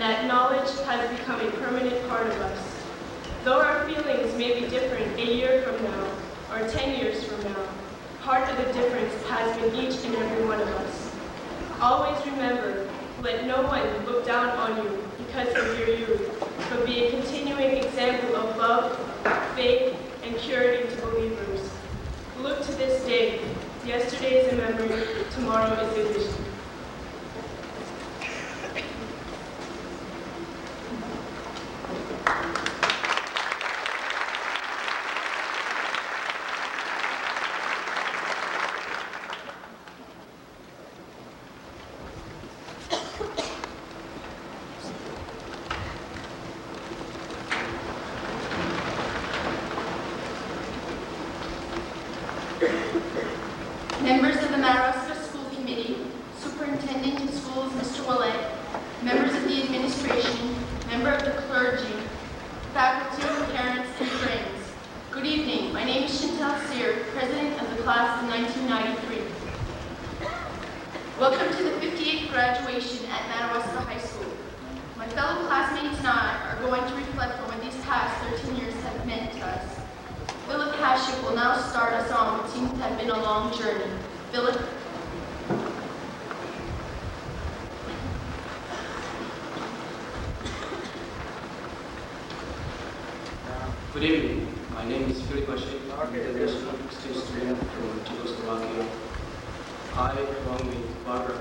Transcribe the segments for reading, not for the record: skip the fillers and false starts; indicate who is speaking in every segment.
Speaker 1: that knowledge has become a permanent part of us. Though our feelings may be different a year from now or 10 years from now, part of the difference has been each and every one of us. Always remember, let no one look down on you because of your youth, but be a continuing example of love, faith, and purity to believers. Look to this day. Yesterday is a memory, tomorrow is a vision.
Speaker 2: Members of the Madawaska School Committee, Superintendent of Schools, Mr. Willett, members of the administration, member of the clergy, faculty, parents, and friends. Good evening. My name is Chantal Sear, president of the class of 1993. Welcome to the 58th graduation at Madawaska High School. My fellow classmates and I are going to reflect on what these past 13 years have meant to us. Philip Hashik will now start us on what seems to have been a long journey. Philip.
Speaker 3: Good evening. My name is Philip Hashik, I'm an international exchange student from Czechoslovakia. I, along with Barbara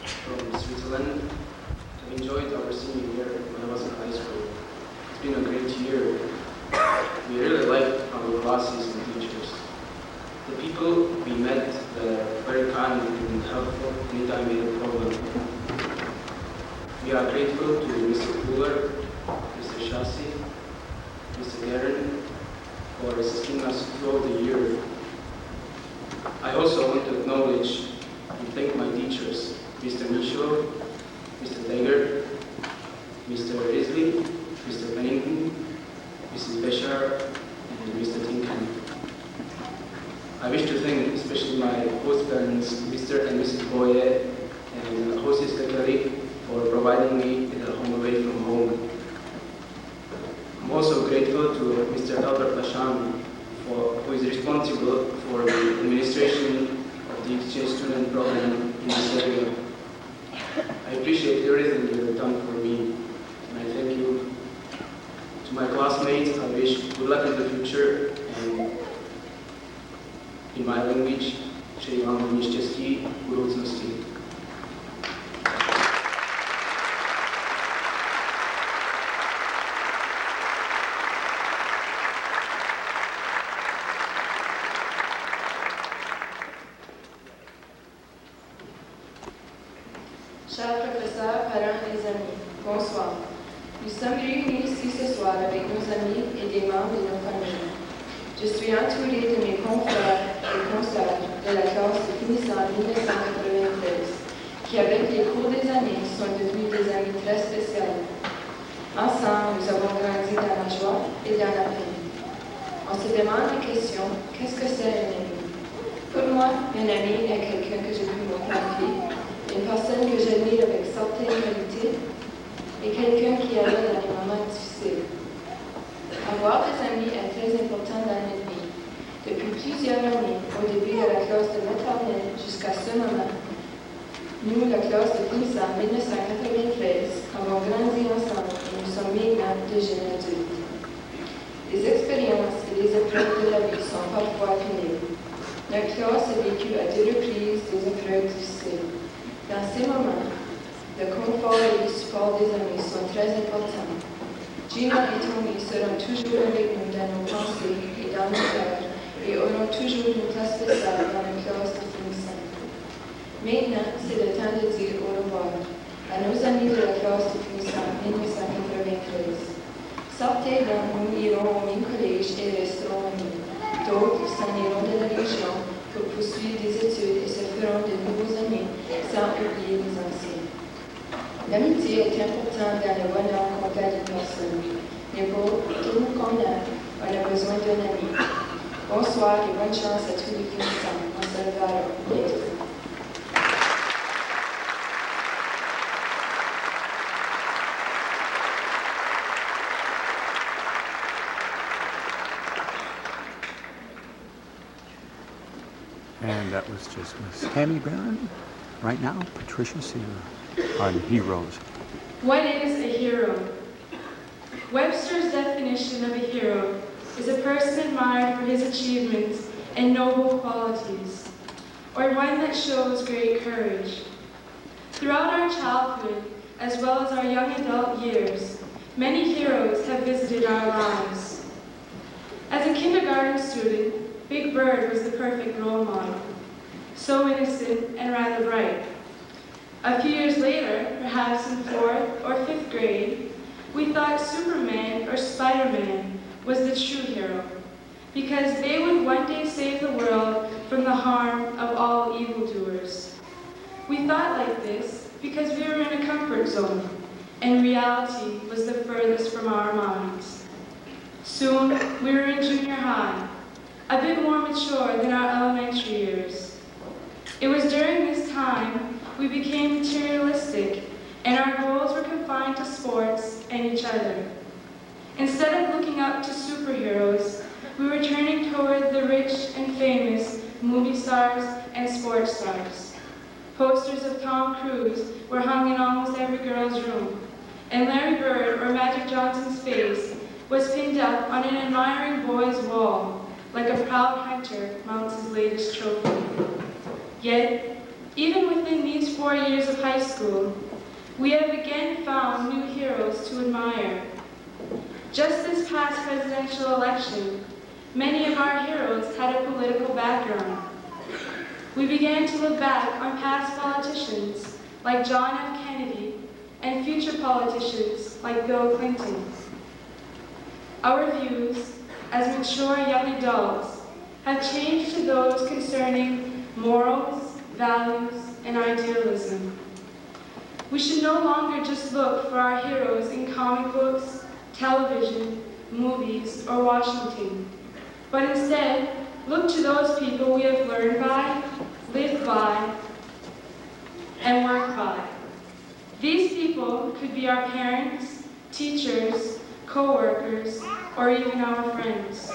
Speaker 3: from Switzerland, have enjoyed our senior year when I was in high school. It's been a great year. We really liked our classes and teachers. The people we met were very kind and helpful anytime we had a problem. We are grateful to Mr. Fuller, Mr. Shassi, Mr. Guerin for assisting us throughout the year. I also want to acknowledge and thank my teachers, Mr. Michaud, Mr. Degger, Mr. Risley, Mr. Pennington, Mrs. Beshar, and Mr. Tinkham. I wish to thank especially my host parents, Mr. and Mrs. Boye, and hostess secretary for providing me with a home away from home. I'm also grateful to Mr. Albert Lacham, who is responsible for the administration of the exchange student program in this area. I appreciate everything you have done for me, and I thank you. To my classmates, I wish good luck in the future, and in my language, přeji vám hodně štěstí v budoucnosti.
Speaker 4: Chers professeurs, parents et amis, bonsoir. Nous sommes réunis ici ce soir avec nos amis et des membres de nos familles. Je suis entourée de mes confrères et consoeurs de la classe de finissant en 1993, qui avec les cours des années sont devenus des amis très spéciaux. Ensemble, nous avons grandi dans la joie et dans la peine. On se demande la question, qu'est-ce que c'est un ami? Pour moi, un ami est quelqu'un que je peux me confier, une personne que j'admire avec certaines qualités et quelqu'un qui aide dans les moments difficiles. Avoir des amis est très important dans notre vie. Depuis plusieurs années, au début de la classe de maternelle jusqu'à ce moment, nous, la classe de finissant en 1993, avons grandi ensemble et nous sommes maintenant de jeunes adultes. Les expériences et les épreuves de la vie sont parfois pénibles. Notre classe a vécu à 2 reprises des épreuves difficiles. Dans ces moments, le confort et le support des amis sont très importants. Gina et Tony seront toujours avec nous dans nos pensées et dans nos cœurs et auront toujours une place spéciale dans la classe de finissant. Maintenant, c'est le temps de dire au revoir à nos amis de la classe de finissant 1993. Certains d'entre nous iront au même collège et resteront amis. D'autres s'en iront de la région pour poursuivre des études et se feront de nouveaux amis sans oublier les anciens. L'amitié est importante dans le bonheur qu'on gagne d'une personne. Mais pour tout le qu'on a, on a besoin d'un ami. Bonsoir et bonne chance à tous les finissants. On se reverra bientôt.
Speaker 3: Thank you.
Speaker 5: And that was just Miss Tammy Barron. Right now, Patricia Sear on Heroes.
Speaker 1: What is a hero? Webster's definition of a hero is a person admired for his achievements and noble qualities, or one that shows great courage. Throughout our childhood, as well as our young adult years, many heroes have visited our lives. As a kindergarten student, Big Bird was the perfect role model, so innocent and rather bright. A few years later, perhaps in 4th or 5th grade, we thought Superman or Spider-Man was the true hero, because they would one day save the world from the harm of all evildoers. We thought like this because we were in a comfort zone, and reality was the furthest from our minds. Soon, we were in junior high, a bit more mature than our elementary years. It was during this time we became materialistic, and our goals were confined to sports and each other. Instead of looking up to superheroes, we were turning toward the rich and famous movie stars and sports stars. Posters of Tom Cruise were hung in almost every girl's room, and Larry Bird or Magic Johnson's face was pinned up on an admiring boy's wall, like a proud hunter mounts his latest trophy. Yet, even within these 4 years of high school, we have again found new heroes to admire. Just this past presidential election, many of our heroes had a political background. We began to look back on past politicians like John F. Kennedy and future politicians like Bill Clinton. Our views as mature young adults have changed to those concerning morals, values, and idealism. We should no longer just look for our heroes in comic books, television, movies, or Washington, but instead look to those people we have learned by, lived by, and worked by. These people could be our parents, teachers, co-workers, or even our friends.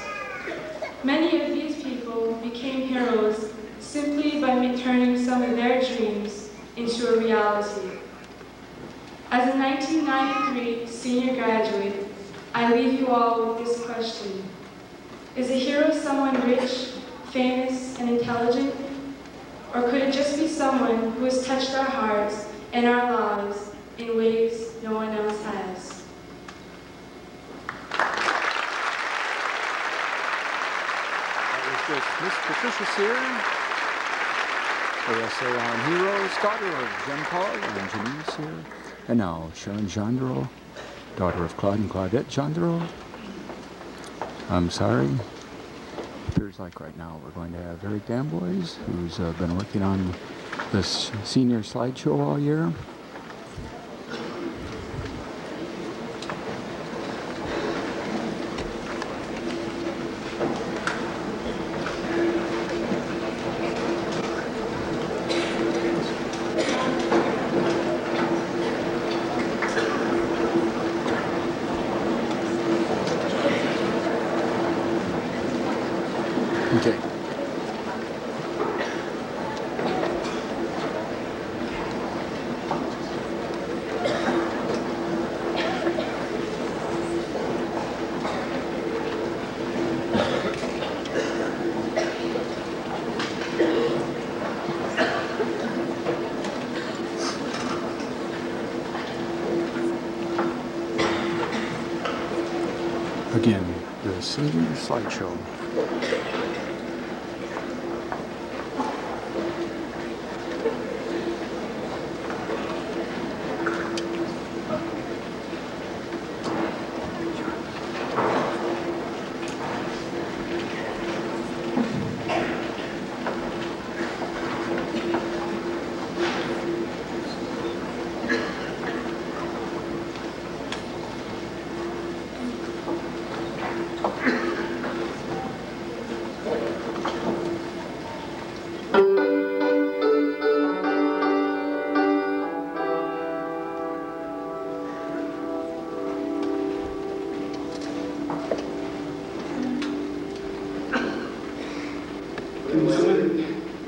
Speaker 1: Many of these people became heroes simply by turning some of their dreams into a reality. As a 1993 senior graduate, I leave you all with this question. Is a hero someone rich, famous, and intelligent? Or could it just be someone who has touched our hearts and our lives in ways no one else has?
Speaker 5: Miss Patricia Sear, her essay on Heroes, daughter of Jean Paul and Janine Sear, and now Sharon Gendreau, daughter of Claude and Claudette Gendreau. I'm sorry. Appears like right now we're going to have Eric Gamboys, who's been working on this senior slideshow all year. Okay. Again, the senior slideshow.
Speaker 6: Ladies and gentlemen,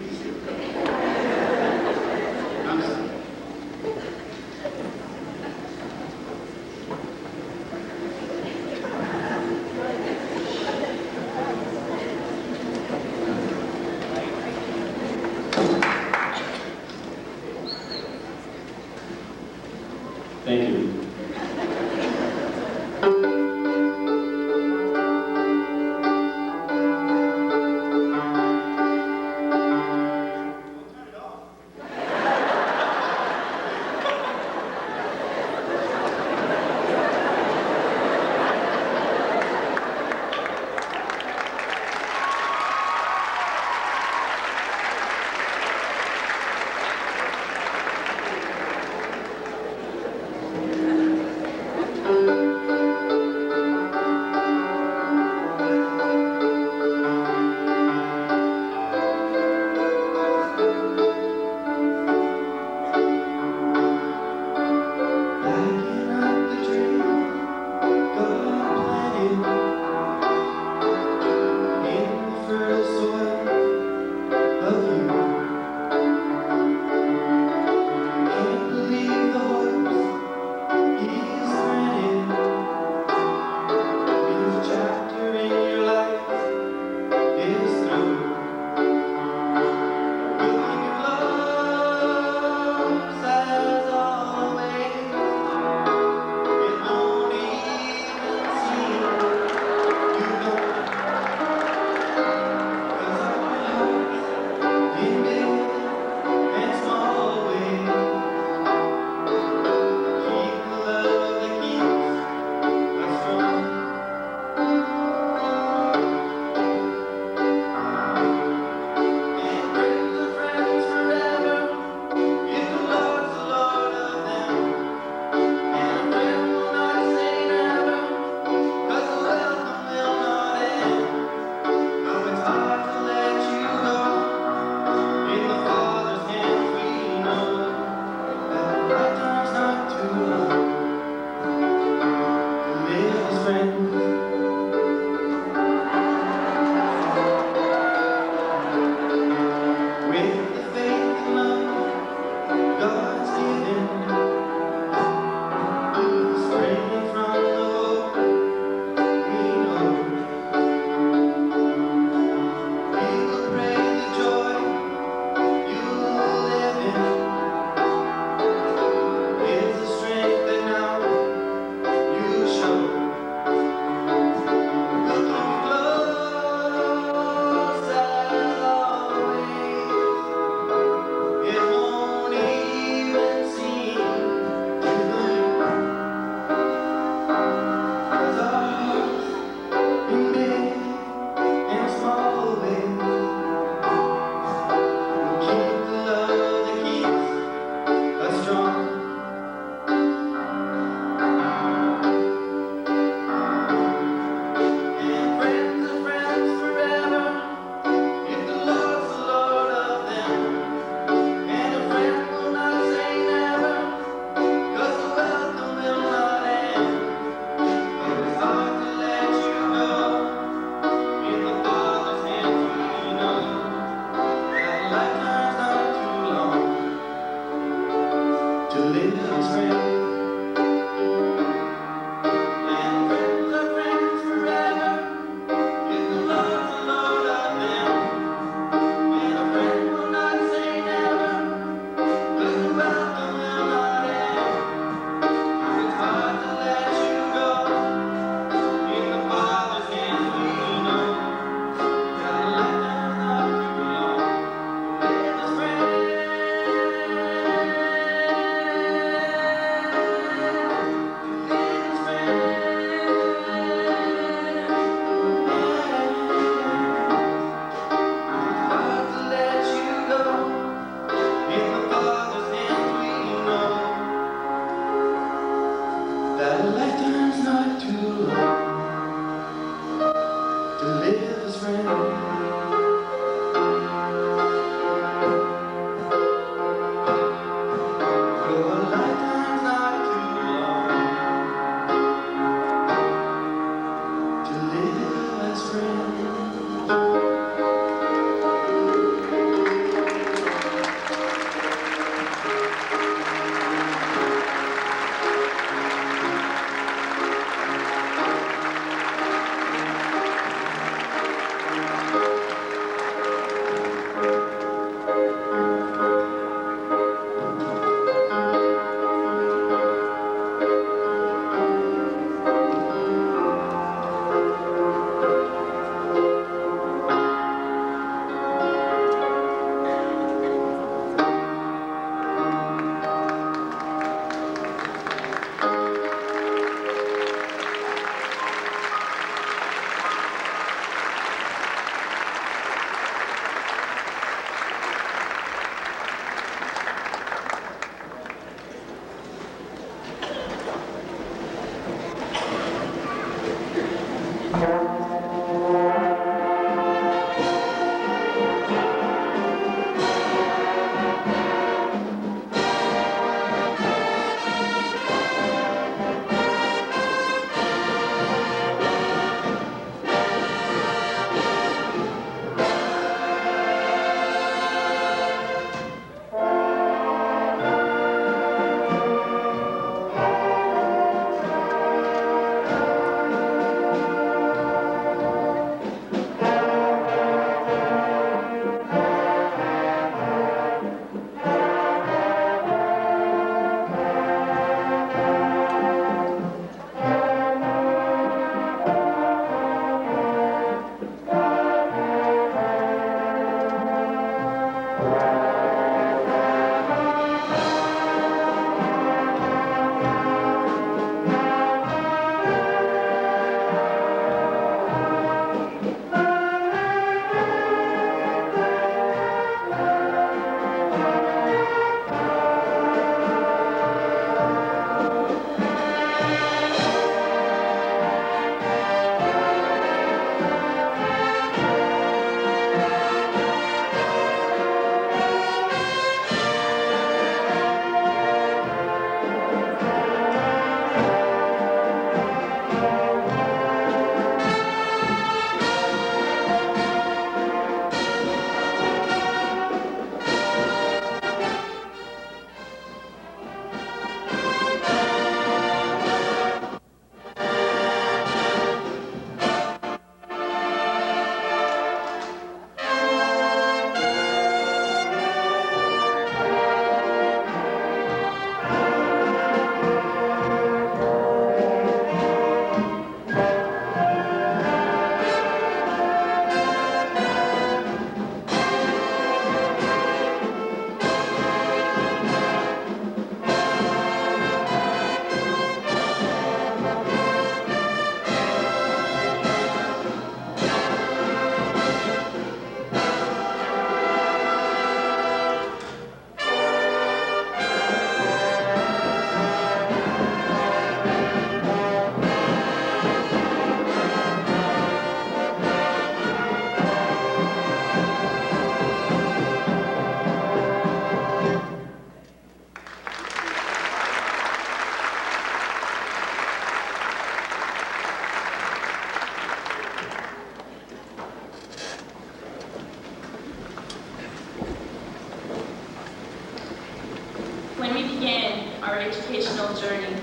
Speaker 6: When we began our educational journey,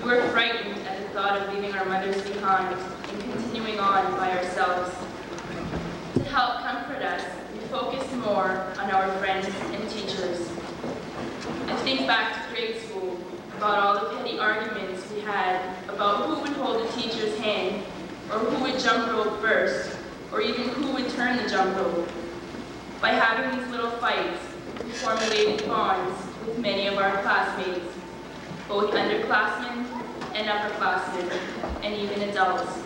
Speaker 6: we were frightened at the thought of leaving our mothers behind and continuing on by ourselves. To help comfort us, we focused more on our friends and teachers. I think back to grade school, about all the petty arguments we had about who would hold the teacher's hand, or who would jump rope first, or even who would turn the jump rope. By having these little fights, we formulated bonds with many of our classmates, both underclassmen and upperclassmen, and even adults.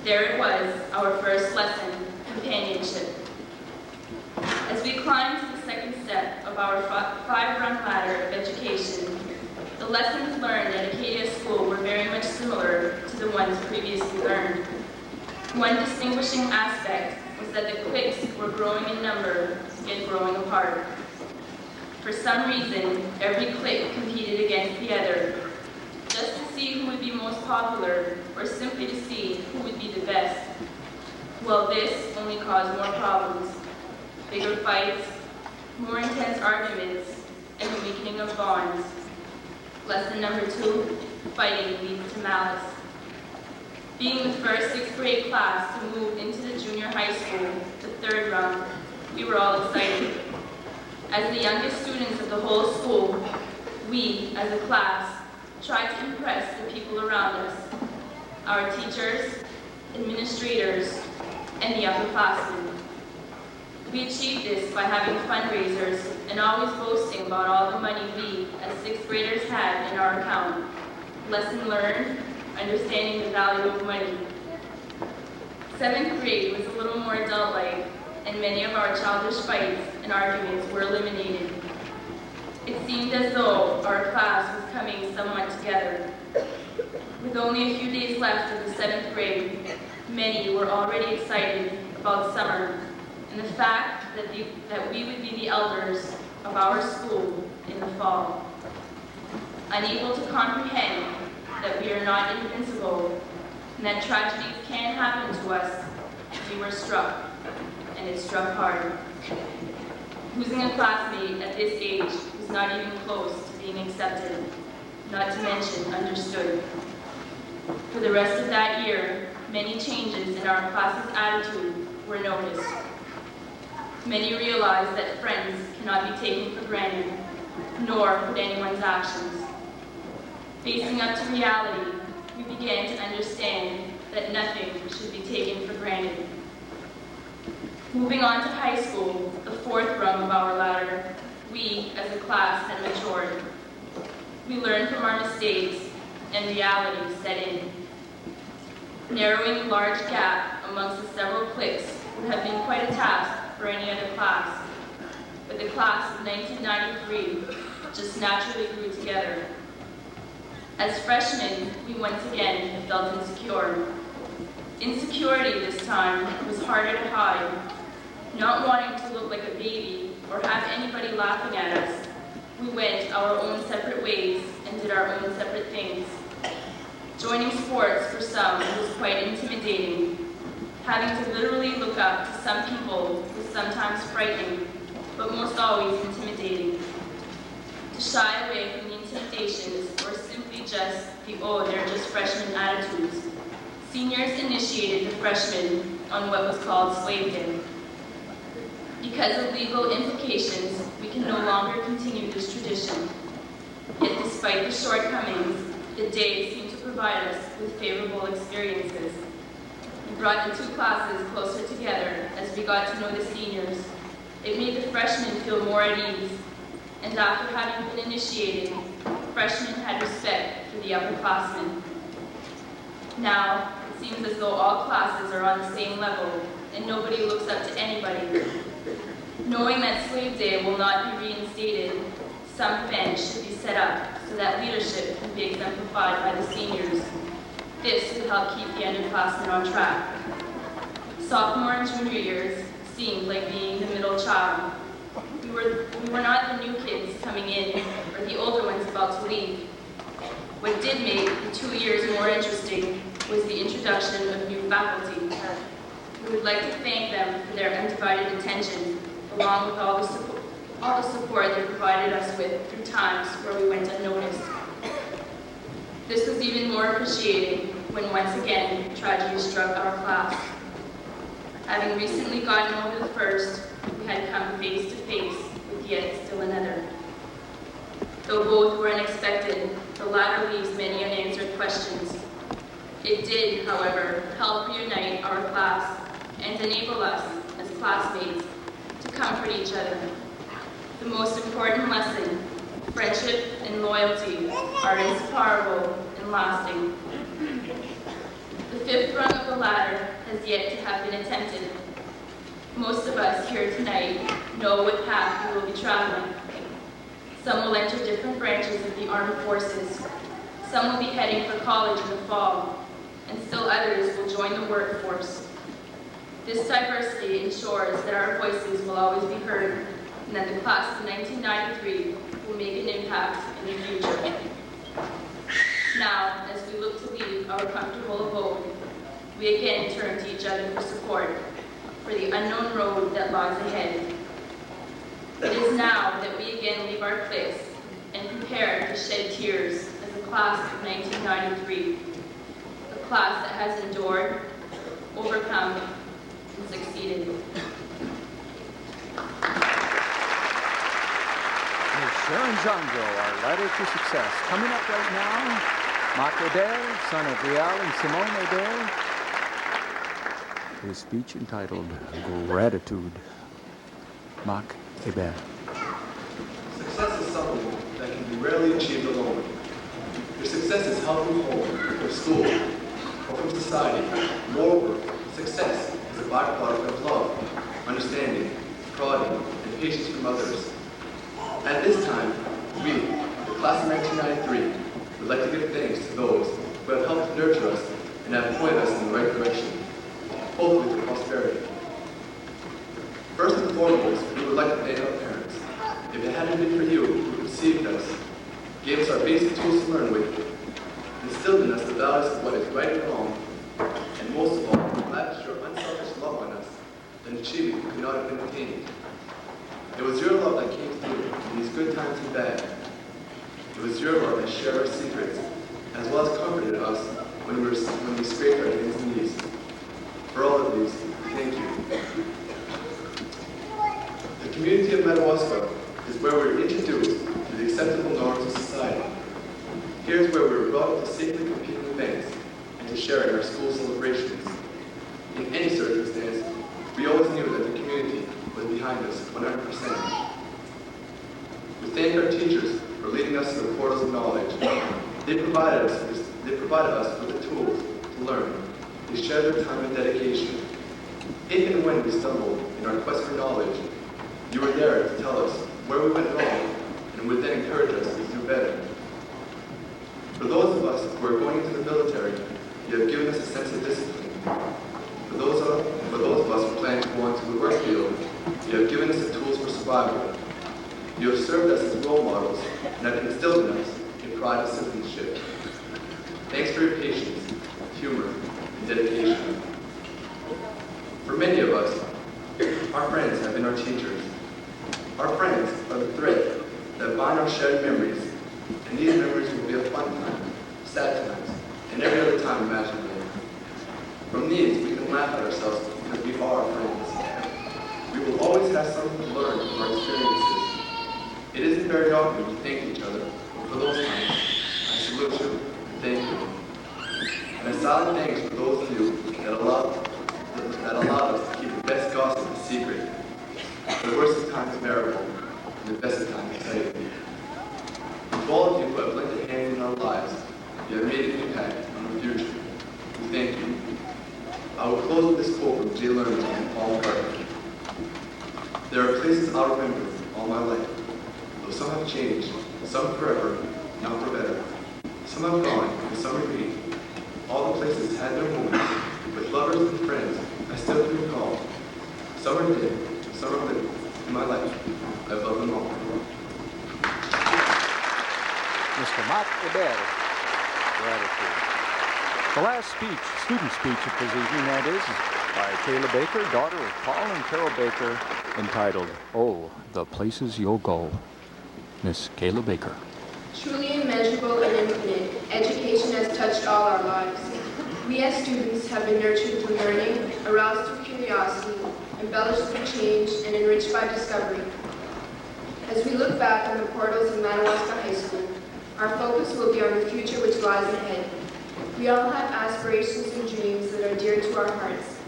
Speaker 6: There it was, our first lesson, companionship. As we climbed to the second step of our five-rung ladder of education, the lessons learned at Acadia School were very much similar to the ones previously learned. One distinguishing aspect was that the cliques were growing in number, yet growing apart. For some reason, every clique competed against the other, just to see who would be most popular, or simply to see who would be the best. Well, this only caused more problems, bigger fights, more intense arguments, and the weakening of bonds. Lesson number 2, fighting leads to malice. Being the first 6th grade class to move into the junior high school, the 3rd round, we were all excited. As the youngest students of the whole school, we, as a class, tried to impress the people around us, our teachers, administrators, and the upperclassmen. We achieved this by having fundraisers and always boasting about all the money we, as 6th graders, had in our account. Lesson learned, understanding the value of money. 7th grade was a little more adult-like, and many of our childish fights and arguments were eliminated. It seemed as though our class was coming somewhat together. With only a few days left of the 7th grade, many were already excited about summer and the fact that we would be the elders of our school in the fall. Unable to comprehend that we are not invincible and that tragedies can happen to us, we were struck, and it struck hard. Losing a classmate at this age was not even close to being accepted, not to mention understood. For the rest of that year, many changes in our class's attitude were noticed. Many realized that friends cannot be taken for granted, nor could anyone's actions. Facing up to reality, we began to understand that nothing should be taken for granted. Moving on to high school, the 4th rung of our ladder, we, as a class, had matured. We learned from our mistakes, and reality set in. Narrowing the large gap amongst the several cliques would have been quite a task for any other class, but the class of 1993 just naturally grew together. As freshmen, we once again felt insecure. Insecurity this time was harder to hide. Not wanting to look like a baby or have anybody laughing at us, we went our own separate ways and did our own separate things. Joining sports for some was quite intimidating. Having to literally look up to some people was sometimes frightening, but most always intimidating. To shy away from the intimidations or simply just the "oh, they're just freshmen" attitudes, seniors initiated the freshmen on what was called slave day. Because of legal implications, we can no longer continue this tradition. Yet despite the shortcomings, the day seemed to provide us with favorable experiences. It brought the 2 classes closer together as we got to know the seniors. It made the freshmen feel more at ease, and after having been initiated, freshmen had respect for the upperclassmen. Now, it seems as though all classes are on the same level, and nobody looks up to anybody. Knowing that Slave Day will not be reinstated, some events should be set up so that leadership can be exemplified by the seniors. This would help keep the underclassmen on track. Sophomore and junior years seemed like being the middle child. We were not the new kids coming in or the older ones about to leave. What did make the 2 years more interesting was the introduction of new faculty. We would like to thank them for their undivided attention, along with all the support they provided us with through times where we went unnoticed. This was even more appreciated when once again tragedy struck our class. Having recently gotten over the first, we had come face to face with yet still another. Though both were unexpected, the latter leaves many unanswered questions. It did, however, help reunite our class and enable us, as classmates, to comfort each other. The most important lesson, friendship and loyalty, are inseparable and lasting. The 5th rung of the ladder has yet to have been attempted. Most of us here tonight know what path we will be traveling. Some will enter different branches of the armed forces. Some will be heading for college in the fall, and still others will join the workforce. This diversity ensures that our voices will always be heard and that the class of 1993 will make an impact in the future. Now, as we look to leave our comfortable abode, we again turn to each other for support for the unknown road that lies ahead. It is now that we again leave our place and prepare to shed tears as the class of 1993, the class that has endured, overcome, and succeeded.
Speaker 5: Ms. Sharon Jandro, our ladder to success. Coming up right now, Marc Hebert, son of Rial and Simone Hebert, his speech entitled Gratitude. Marc Hebert.
Speaker 7: Success is something that can be rarely achieved alone. Your success is helping home, from school, or from society. Moreover, success is a byproduct of love, understanding, prodding, and patience from others. At this time, we, the class of 1993, would like to give thanks to those who have helped nurture us and have pointed us in the right direction, hopefully to prosperity. First and foremost, we would like to thank our parents. If it hadn't been for you who conceived us, gave us our basic tools to learn with, instilled in us the values of what is right and wrong, and most of all, lavished your unselfish love on us, an achievement could not have been attained. It was your love that came through in these good times and bad. It was your love that shared our secrets, as well as comforted us when we scraped our hands and knees. For all of these, thank you. The community of Madawaska is where we were introduced to the acceptable norms of society. Here's where we were brought up to safely compete in events and to share in our school celebrations. In any circumstance, we always knew that the community was behind us 100%. We thank our teachers for leading us to the portals of knowledge. They provided us with the tools to learn. They shared their time and dedication. If and when we stumbled in our quest for knowledge, you were there to tell us where we went wrong and would then encourage us to do better. For those of us who are going into the military, you have given us a sense of discipline. For those of us who plan to go onto the work field, you have given us the tools for survival. You have served us as role models and have instilled in us a pride of citizenship. Thanks for your patience, humor, and dedication. For many of us, our friends have been our teachers. Our friends are the thread that bind our shared memories, and these memories will be of fun times, sad times, and every other time imaginable. From these, we can laugh at ourselves because we are friends. We will always have something to learn from our experiences. It isn't very often we thank each other, but for those times, I salute you and thank you. And a silent thanks for those of you that allowed us to keep the best gossip a secret. The worst of times bearable, and the best of times exciting. To all of you who have lent a hand in our lives, you have made an impact on the future. We thank you. I will close with this quote from Jay Lerner and Paul McCartney. There are places I'll remember all my life, though some have changed, some forever, not for better. Some have gone, and some remain. All the places had their moments, with lovers and friends I still can recall. Some are dead, some are living. In my life, I love them all.
Speaker 5: Mr. Marc Hebert, gratitude. The last speech, student speech of this evening, that is by Kayla Baker, daughter of Paul and Carol Baker, entitled, Oh, the Places You'll Go. Miss Kayla Baker.
Speaker 2: Truly immeasurable and infinite, education has touched all our lives. We as students have been nurtured through learning, aroused through curiosity, embellished through change, and enriched by discovery. As we look back on the portals of Madawaska High School, our focus will be on the future which lies ahead. We all have aspirations and dreams that are dear to our hearts.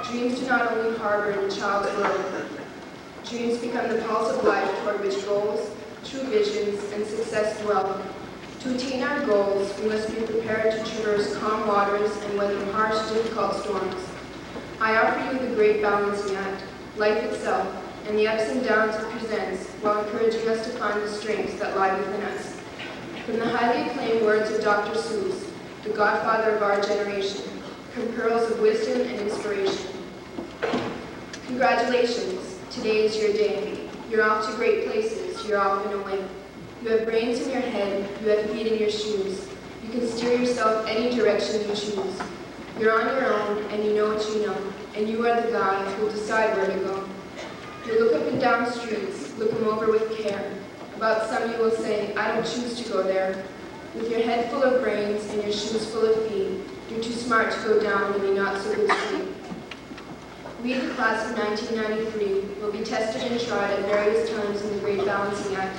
Speaker 2: Dreams do not only harbor in a child's world. Dreams become the pulse of life toward which goals, true visions, and success dwell. To attain our goals, we must be prepared to traverse calm waters and weather harsh, difficult storms. I offer you the great balancing act, life itself, and the ups and downs it presents, while encouraging us to find the strengths that lie within us. From the highly acclaimed words of Dr. Seuss, the godfather of our generation, come pearls of wisdom and inspiration. Congratulations, today is your day. You're off to great places, you're off in a win. You have brains in your head, you have feet in your shoes. You can steer yourself any direction you choose. You're on your own, and you know what you know, and you are the guy who will decide where to go. You look up and down streets, look them over with care. About some you will say, I don't choose to go there. With your head full of brains and your shoes full of feet, you're too smart to go down any not-so-good street. We, the class of 1993, will be tested and tried at various times in the Great Balancing Act.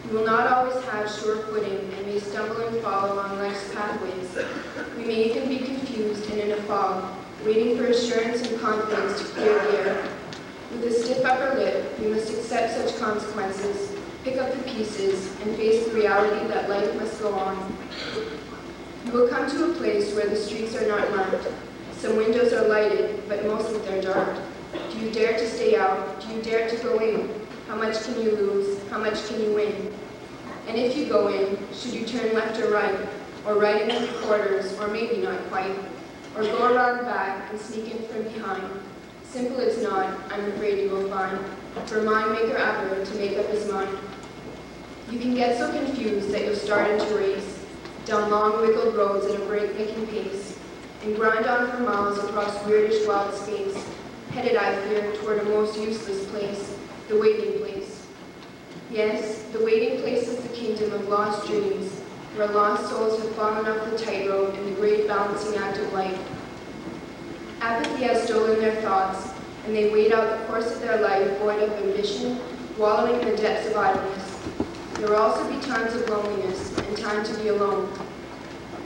Speaker 2: We will not always have sure footing and may stumble and fall along life's pathways. We may even be confused and in a fog, waiting for assurance and confidence to clear the air. With a stiff upper lip, we must accept such consequences, pick up the pieces, and face the reality that life must go on. You will come to a place where the streets are not marked. Some windows are lighted, but most of them are dark. Do you dare to stay out? Do you dare to go in? How much can you lose? How much can you win? And if you go in, should you turn left or right in the quarters, or maybe not quite, or go around back and sneak in from behind? Simple it's not, I'm afraid you will find, for a mind maker ever to make up his mind. You can get so confused that you'll start into race, down long wiggled roads at a break-making pace, and grind on for miles across weirdish wild space, headed, I fear, toward a most useless place, the waiting place. Yes, the waiting place is the kingdom of lost dreams, where lost souls have fallen off the tightrope in the great balancing act of life. Apathy has stolen their thoughts, and they wait out the course of their life void of ambition, wallowing in the depths of idleness. There will also be times of loneliness and time to be alone.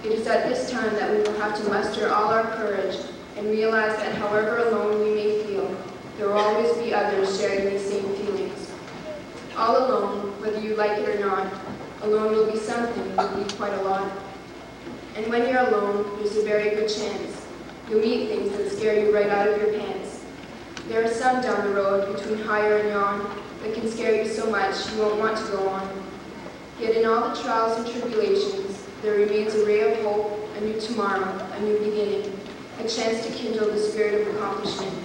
Speaker 2: It is at this time that we will have to muster all our courage and realize that however alone we may feel, there will always be others sharing these same feelings. All alone, whether you like it or not, alone will be something, will be quite a lot. And when you're alone, there's a very good chance you'll meet things that scare you right out of your pants. There are some down the road between higher and yon that can scare you so much you won't want to go on. Yet in all the trials and tribulations, there remains a ray of hope, a new tomorrow, a new beginning, a chance to kindle the spirit of accomplishment.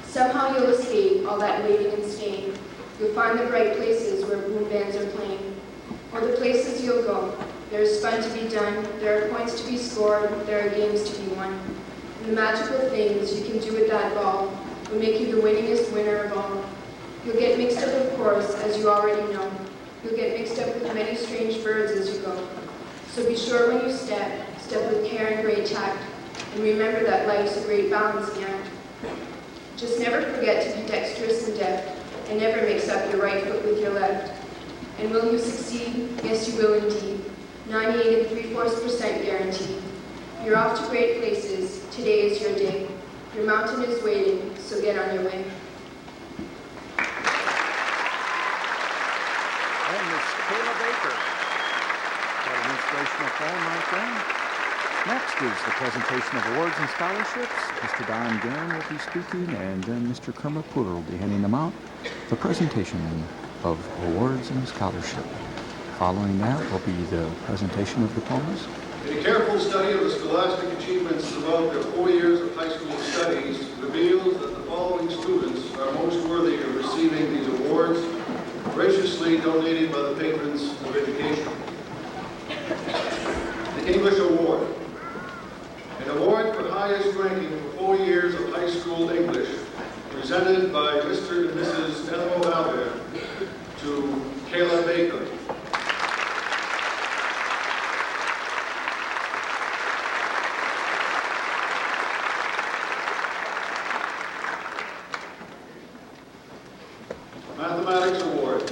Speaker 2: Somehow you'll escape all that waiting and staying. You'll find the bright places where boom bands are playing, or the places you'll go. There is fun to be done, there are points to be scored, there are games to be won. And the magical things you can do with that ball will make you the winningest winner of all. You'll get mixed up, of course, as you already know. You'll get mixed up with many strange birds as you go. So be sure when you step with care and great tact, and remember that life's a great balancing act. Just never forget to be dexterous and deft, and never mix up your right foot with your left. And will you succeed? Yes, you will indeed. 98 3/4% guaranteed. You're off to great places. Today is your day. Your mountain is waiting, so get on your way.
Speaker 5: And Miss Kayla Baker. Got an inspirational poem right there. Next is the presentation of awards and scholarships. Mr. Don Guerin will be speaking, and then Mr. Kermit Pooter will be handing them out. The presentation of awards and scholarship. Following that will be the presentation of the poems.
Speaker 8: A careful study of the scholastic achievements throughout their 4 years of high school studies reveals that the following students are most worthy of receiving these awards, graciously donated by the patrons of education. The English Award. An award for highest ranking for 4 years of high school English, presented by Mr. and Mrs. Elmo Albert to Kayla Baker. Mathematics Award.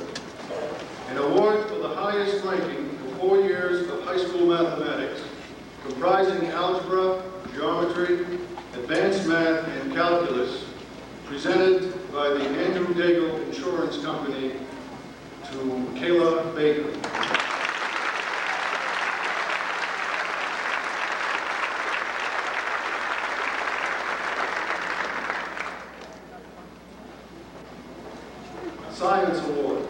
Speaker 8: An award for the highest ranking for 4 years of high school mathematics, comprising algebra, geometry, advanced math, and calculus, presented by the Andrew Daigle Insurance Company to Kayla Baker. Science Award.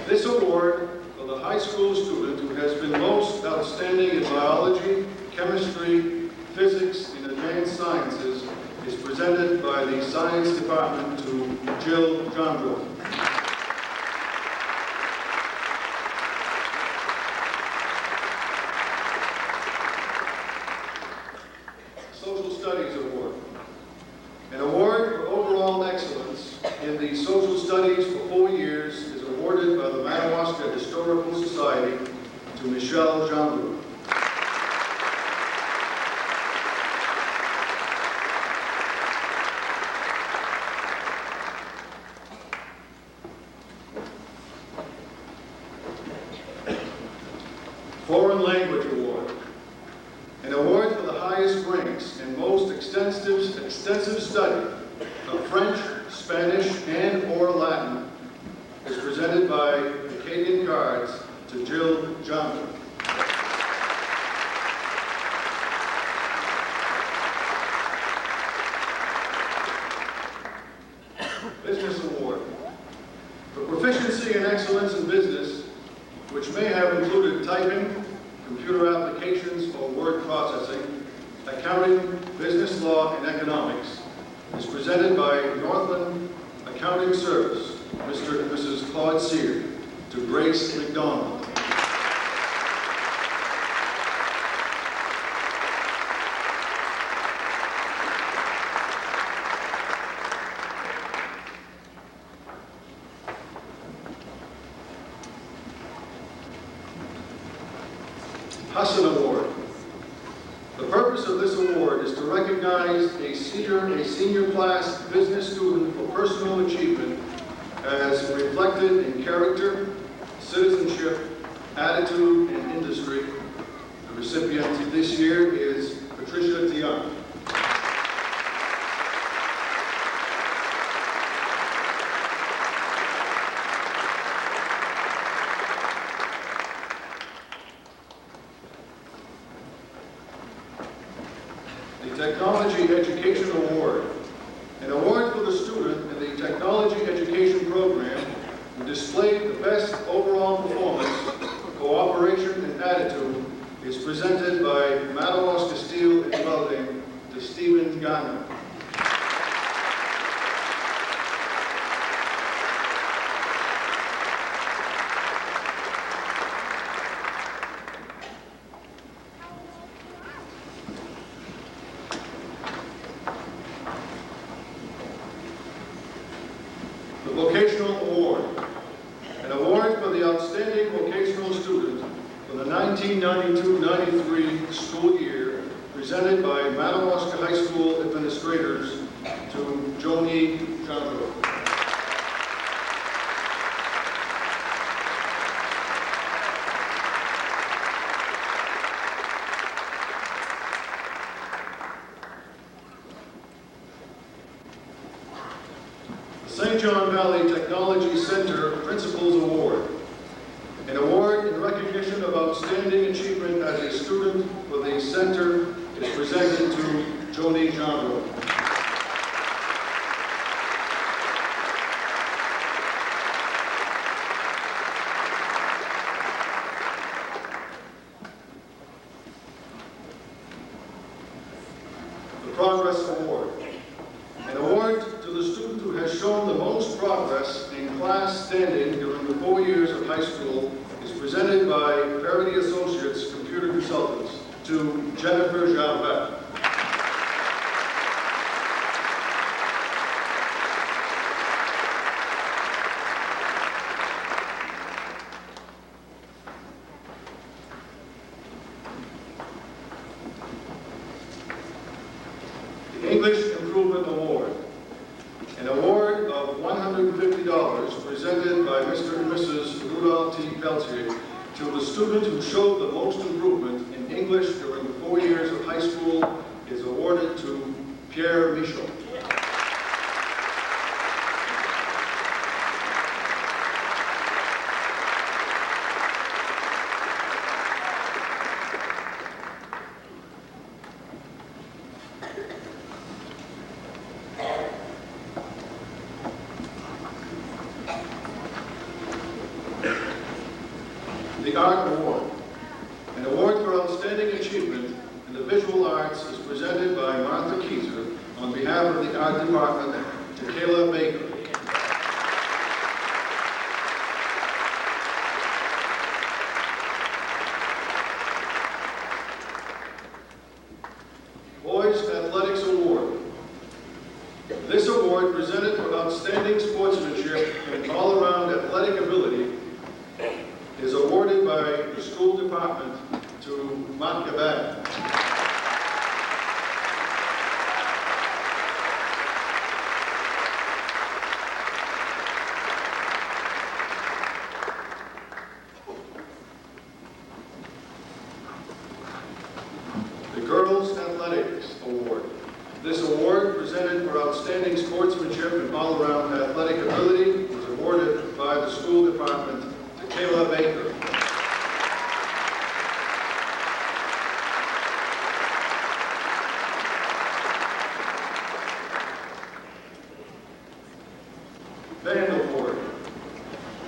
Speaker 8: This award for the high school student who has been most outstanding in biology, chemistry, physics, and advanced sciences is presented presented by the Science Department to Jill Jondro. Social Studies Award. An award for overall excellence in the social studies for 4 years is awarded by the Madawaska Historical Society to Michelle Jondro. Foreign Language Award. An award for the highest ranks and most extensive study of French, Spanish, and/or Latin is presented by Acadian Cards to Jill Johnson. Business Award. For proficiency and excellence in business, which may have included typing, computer applications or word processing, accounting, business law, and economics, is presented by Northland Accounting Service, Mr. and Mrs. Claude Sear, to Grace McDonald. Husson Award. The purpose of this award is to recognize a senior class business student for personal achievement as reflected in character, citizenship, attitude, and industry. The recipient this year is Patricia Tian. Technology Education Award. An award for the student in the Technology Education Program who displayed the best overall performance, cooperation, and attitude is presented by Madawaska Steel and Welding to Stephen Garner. The Vocational Award. An award for the outstanding vocational student for the 1992-93 school year, presented by Madawaska High School administrators to Joni Jondro. St. John Valley Technology Center Principals Award. An award in recognition of outstanding achievement as a student for the center is presented to Joni Jondro. The Progress Award. An award to the student who has shown the most progress in class standing during the 4 years of high school is presented by Verity Associates Computer Consultants to Jennifer Jalvet. The English Improvement Award. An award of $150 presented by Mr. and Mrs. Rudolph T. Peltier to the student who showed the most improvement in English during the 4 years of high school is awarded to Pierre Michaud. The Art Award. An award for outstanding achievement in the visual arts is presented by Martha Kieser on behalf of the our department to Kayla Baker. Boys Athletics Award. This award, presented for outstanding sportsmanship and all-around athletic ability, is awarded by the school department to Matyabat. The Girls Athletics Award. This award, presented for outstanding sportsmanship and all-around athletic ability, was awarded by the school department to Kayla Baker. Band Award.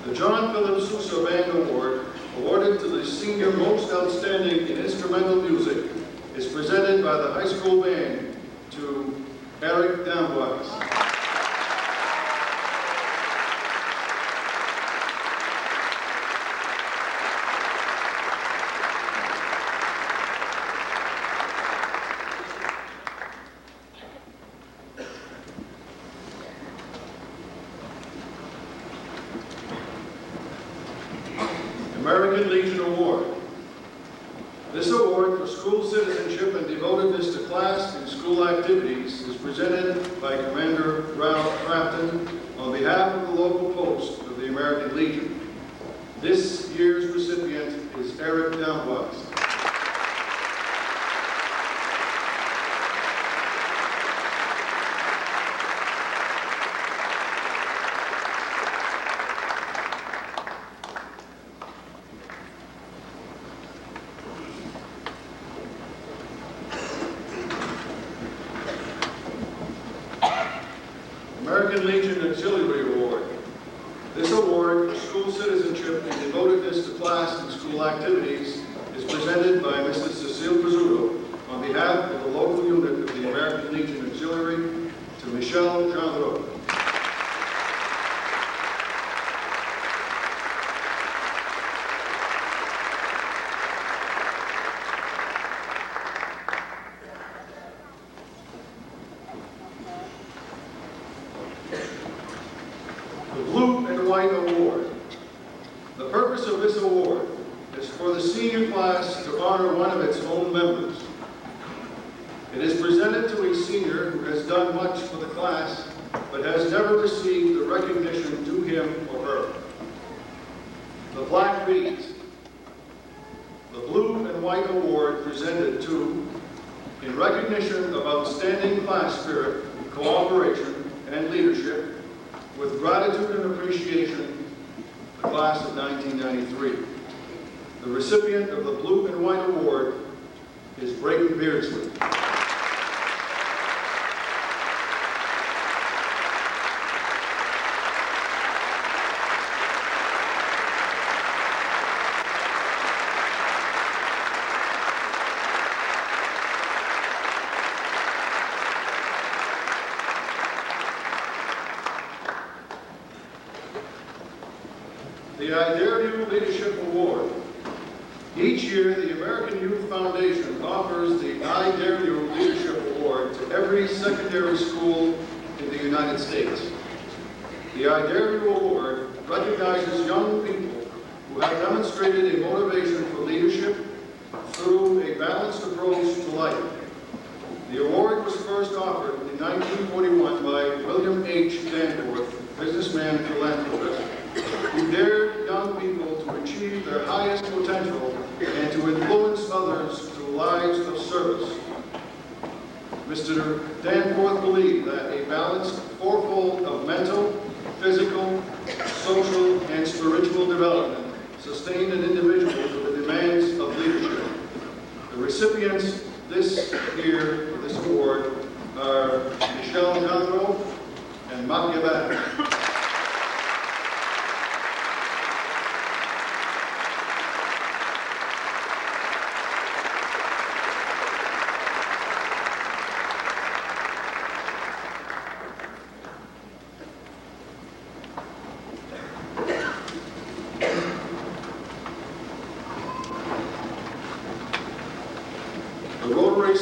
Speaker 8: The John Philip Sousa Band Award, awarded to the senior most outstanding in instrumental music, is presented by the high school band to Eric D'Amboise. American Legion Award. This award for school citizenship and devotedness to class and school activities is presented by Commander Ralph Crafton on behalf of the local post of the American Legion. This year's recipient is Eric D'Amboise. American Legion Auxiliary Award. This award for school citizenship and devotedness to class and school activities is presented by Mrs. Cecile Pizzuto on behalf of the local unit of the American Legion Auxiliary to Michelle Gendreau. The Blue and White Award. The purpose of this award is for the senior class to honor one of its own members. It is presented to a senior who has done much for the class but has never received the recognition due him or her. The Black Bees. The Blue and White Award presented to, in recognition of outstanding class spirit, cooperation, and leadership, with gratitude and appreciation, the class of 1993. The recipient of the Blue and White Award is Brayden Beardsley. The I Dare You Leadership Award. Each year, the American Youth Foundation offers the I Dare You Leadership Award to every secondary school in the United States. The I Dare You Award recognizes young people who have demonstrated a motivation for leadership through a balanced approach to life. The award was first offered in 1941 by William H. Danforth, businessman and philanthropist, who dared young people to achieve their highest potential and to influence others through lives of service. Mr. Danforth believed that a balanced fourfold of mental, physical, social, and spiritual development sustained an individual to the demands of leadership. The recipients this year for this award are Michelle Gendreau and Matya Batten.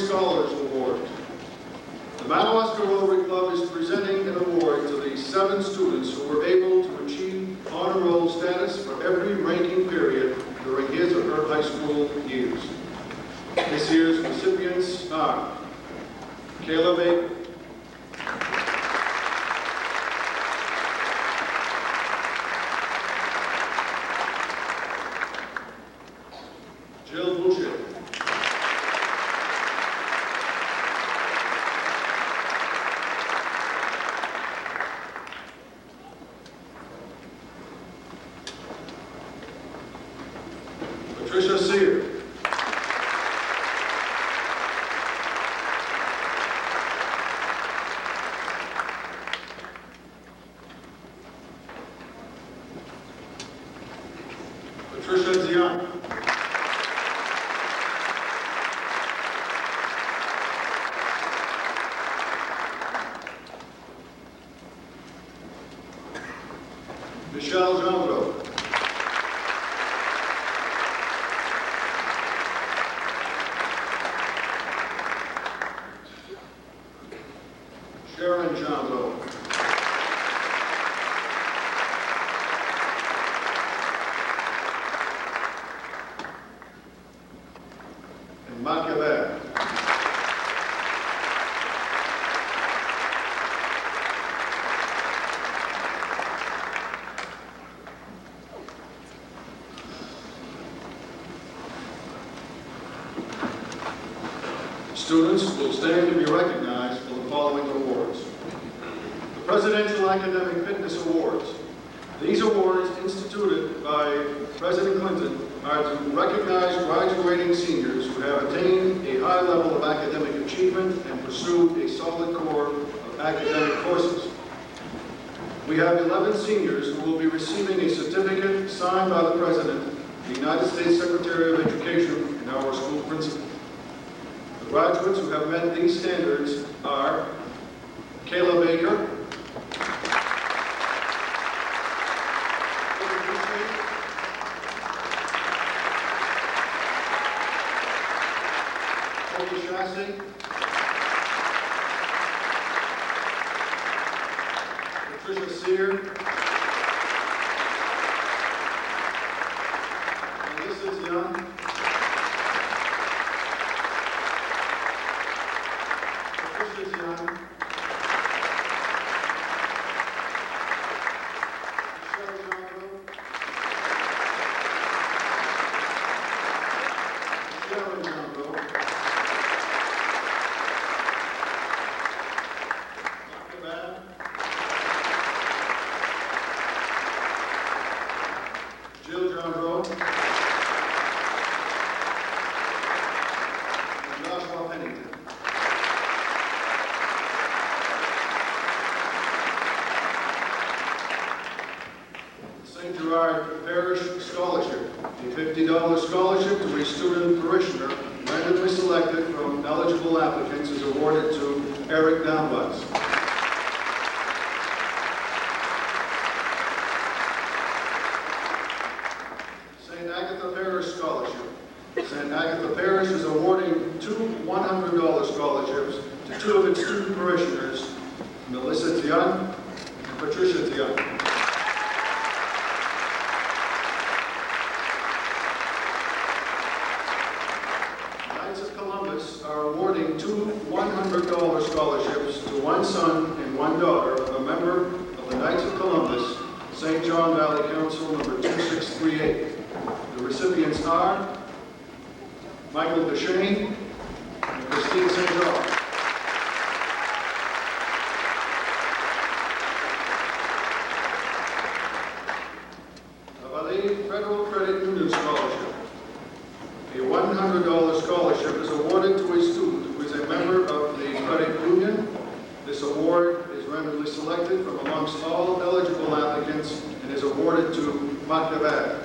Speaker 8: Scholars Award. The Madawaska Rotary Club is presenting an award to the 7 students who were able to achieve honor roll status for every ranking period during his or her high school years. This year's recipients are Kayla Baker, Jill Boucher, Patricia Sear, Patricia Zion, Michelle Gendreau, Sharon Gendreau, and Machiavelli. Students will stand to be recognized for the following awards. The Presidential Academic Fitness Awards. These awards, instituted by President Clinton, are to recognize graduating seniors who have attained a high level of academic achievement and pursued a solid core of academic courses. We have 11 seniors who will be receiving a certificate signed by the President, the United States Secretary of Education, and our school principal. The graduates who have met these standards are Kayla Baker, Cody Shassi, Patricia Sear, Melissa Young, Patricia Young, Michelle Gendreau, Sharon Gendreau, Machiavelli, Jill Gendreau, and Joshua Pennington. St. Gerard Parish Scholarship, a $50 scholarship to a student parishioner randomly selected from eligible applicants, is awarded to Eric Downbus. St. Agatha Parish Scholarship. St. Agatha Parish is awarding 2 $100 scholarships to 2 of its student parishioners, Melissa Tian and Patricia Tian. Knights of Columbus are awarding 2 $100 scholarships to 1 son and 1 daughter of a member of the Knights of Columbus, St. John Valley Council number 2638. The recipients are Michael Deshane and Christine St. John. Avali Federal Credit Union Scholarship. A $100 scholarship is awarded to a student who is a member of the credit union. This award is randomly selected from amongst all eligible applicants and is awarded to Machiavelli.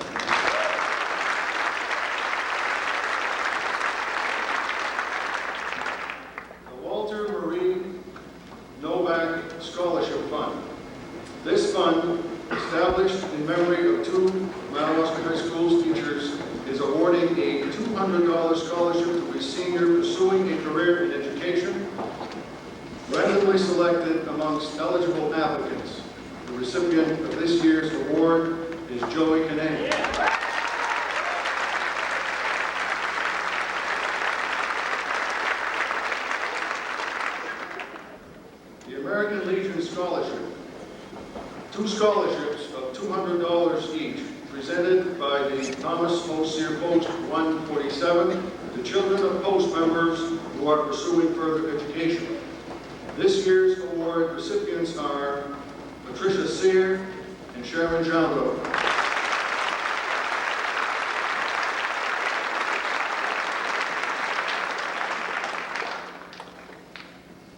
Speaker 8: The Walter Marie Novak Scholarship Fund. This fund, established in memory of 2 Madawaska High School's teachers, is awarding a $200 scholarship to a senior pursuing a career in education, randomly selected amongst eligible applicants. The recipient of this year's award is Joey Canane. The American Legion Scholarship. 2 scholarships of $200 each, presented by the Thomas O. Sear Post 147 to children of Post members who are pursuing further education. This year's award recipients are Patricia Sear and Sharon Jandro.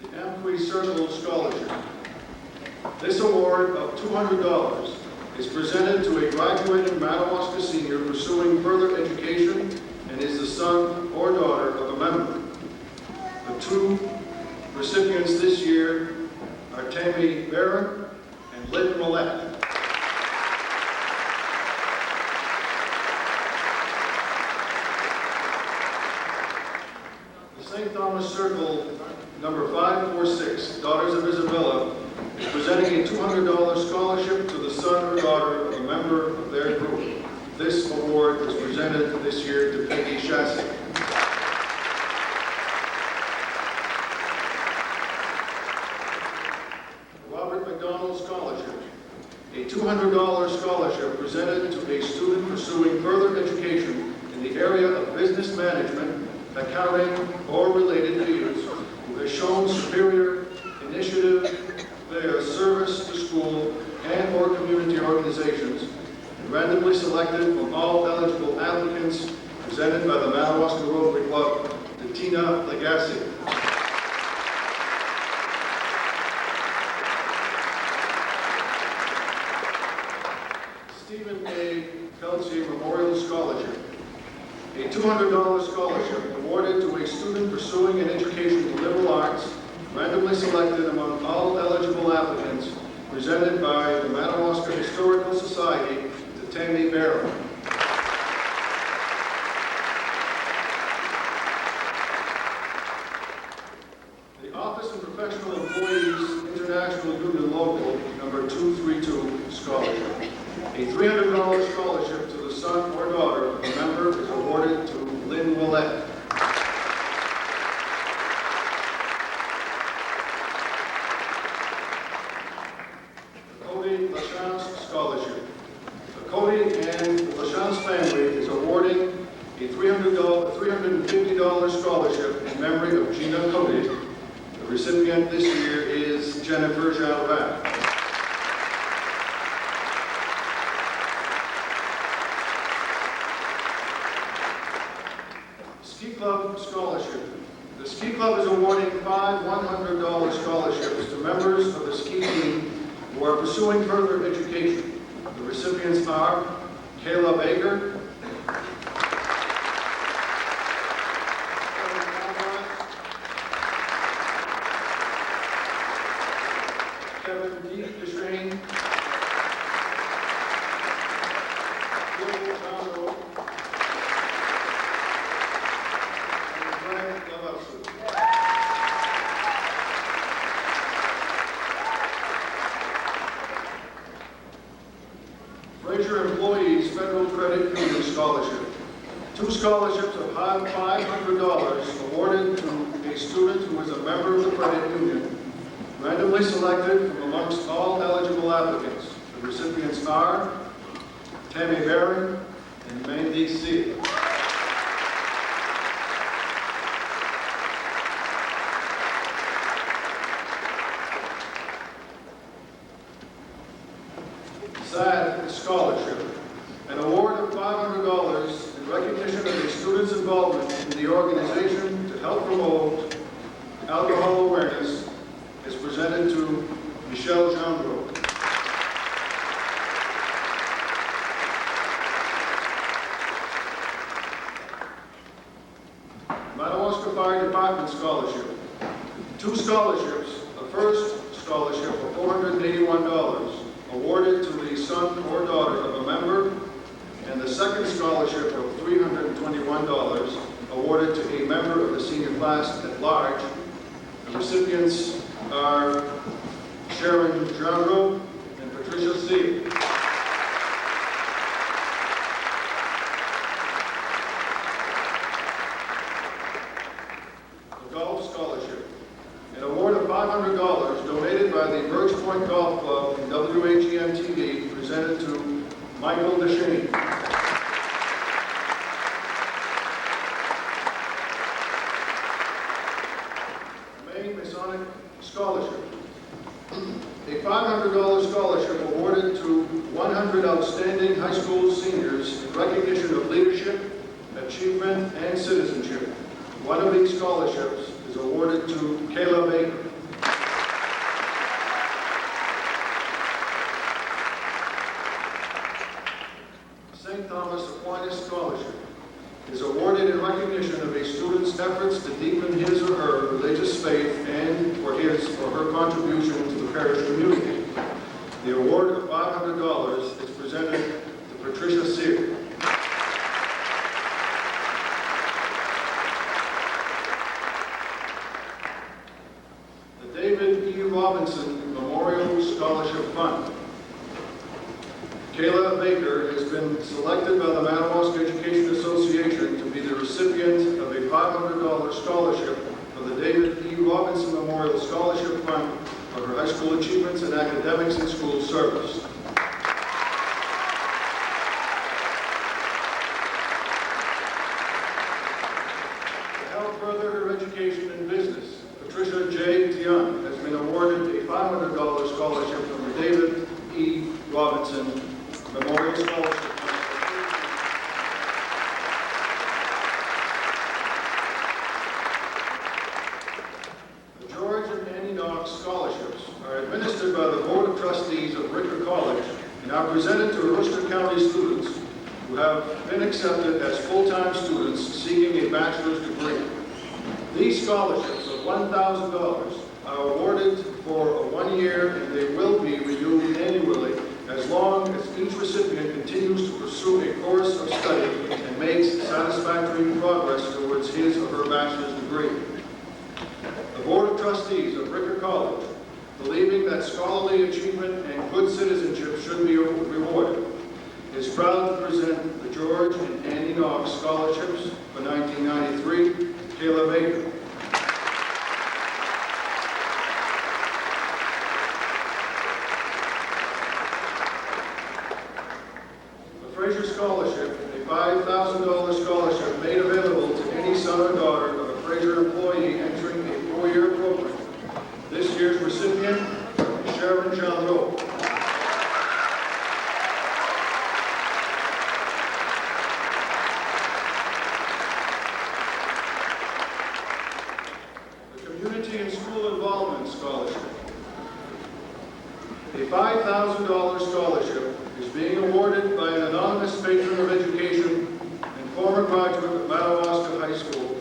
Speaker 8: The Amqui Circle Scholarship. This award of $200 is presented to a graduating Madawaska senior pursuing further education and is the son or daughter of a member. The 2 recipients this year are Tammy Barron and Lynn Millette. The St. Thomas Circle number 546, Daughters of Isabella, is presenting a $200 scholarship to the son or daughter of a member of their group. This award is presented this year to Peggy Shasek. Robert McDonald Scholarship, a $200 scholarship presented to a student pursuing further education in the area of business management, accounting, or related fields, who has shown superior initiative, their service to school and or community organizations, and randomly selected from all eligible applicants, presented by the Madawaska Rotary Club to Tina Legassi. Stephen A. Peltier Memorial Scholarship, a $200 scholarship awarded to a student pursuing an education in liberal arts, randomly selected among all eligible applicants, presented by the Madawaska Historical Society to Tammy Barrow. The Office of Professional Employees International Union Local number 232 Scholarship. A $300 scholarship to the son or daughter of a member is awarded to Lynn Willett. The Cody LaChance Scholarship. The Cody and LaChance family is awarding a $350 scholarship in memory of Gina Cody. The recipient this year is Jennifer Jalvat. Ski Club Scholarship. The Ski Club is awarding 5 $100 scholarships to members of the ski team who are pursuing further education. The recipients are Kayla Baker, Kevin D. Destrain, Gilbert Tondo, and Brian Lavasu. Fraser Employees Federal Credit Union Scholarship. 2 scholarships of $500 awarded to a student who is a member of the credit union, randomly selected from amongst all eligible applicants. The recipients are Tammy Barron and Mandy C. SAD Scholarship, an award of $500 in recognition of a student's involvement in the organization to help promote alcohol awareness, is presented to Michelle Jandro. Madawaska Fire Department Scholarship. 2 scholarships. The first scholarship of $481, awarded to the son or daughter of a member, and the second scholarship of $321 awarded to a member of the senior class at large. The recipients are Sharon Jandro and Patricia C. The Golf Scholarship. An award of $500 donated by the Birch Point Golf Club and WHEM-TV presented to Michael DeShaney. Maine Masonic Scholarship. A $500 scholarship awarded to 100 outstanding high school seniors in recognition of leadership, achievement, and citizenship. One of these scholarships is awarded to Kayla Baker. St. Thomas Aquinas Scholarship is awarded in recognition of a student's efforts to deepen his or her religious faith and for his or her contribution to the parish community. The award of $500 is presented to Patricia Sear. The David E. Robinson Memorial Scholarship Fund. Kayla Baker has been selected by the Madawaska Education Association to be the recipient of a $500 scholarship for the David E. Robinson Memorial Scholarship Fund for her high school achievements in academics and school service. To help further her education in business, Patricia J. Tian has been awarded a $500 scholarship from the David E. Robinson Memorial Scholarship. The George and Annie Knox Scholarships are administered by the Board of Trustees of Ricker College and are presented to Worcester County students who have been accepted as full-time students seeking a bachelor's degree. These scholarships of $1,000 are awarded for 1 year and they will be renewed annually as long as each recipient continues to pursue a course of study and makes satisfactory progress towards his or her bachelor's degree. The Board of Trustees of Ricker College, believing that scholarly achievement and good citizenship should be rewarded, is proud to present the George and Annie Knox Scholarships for 1993, Kayla Baker. Scholarship, a $5,000 scholarship made available to any son or daughter of a Fraser employee entering a 4-year program. This year's recipient is Sharon Jandro. The Community and School Involvement Scholarship. A $5,000 scholarship is being awarded by an anonymous patron of education and former graduate of Madawaska High School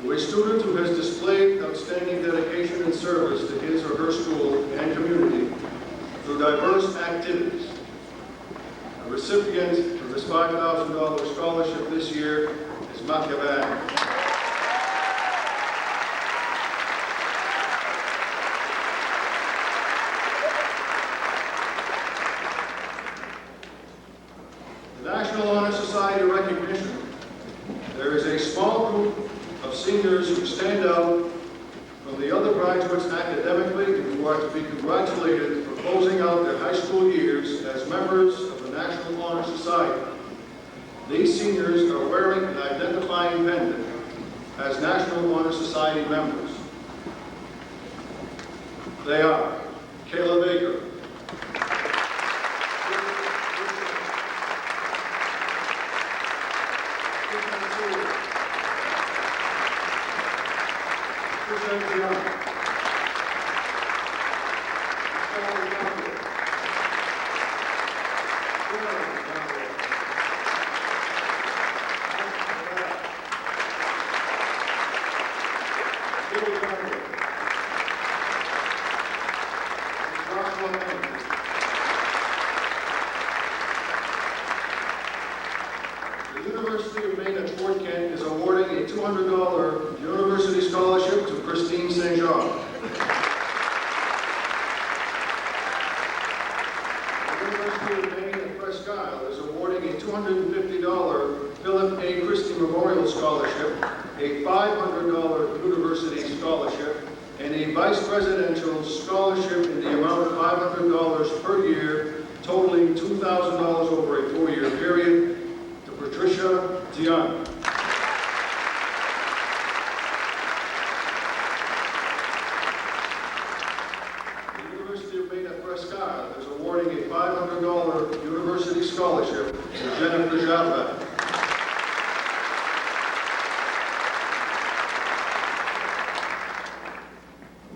Speaker 8: to a student who has displayed outstanding dedication and service to his or her school and community through diverse activities. A recipient of this $5,000 scholarship this year is Matthew Van. National Honor Society recognition. There is a small group of seniors who stand out from the other graduates academically and who are to be congratulated for closing out their high school years as members of the National Honor Society. These seniors are wearing an identifying pendant as National Honor Society members. They are Kayla Baker, The University of Maine University of Maine at Presque Isle is awarding a $250 Philip A. Christie Memorial Scholarship, a $500 University Scholarship, and a Vice Presidential Scholarship in the amount of $500 per year, totaling $2,000 over a 4-year period, to Patricia Dion. The University of Maine at Presque Isle is awarding a $500 University Scholarship to Jennifer Jabba.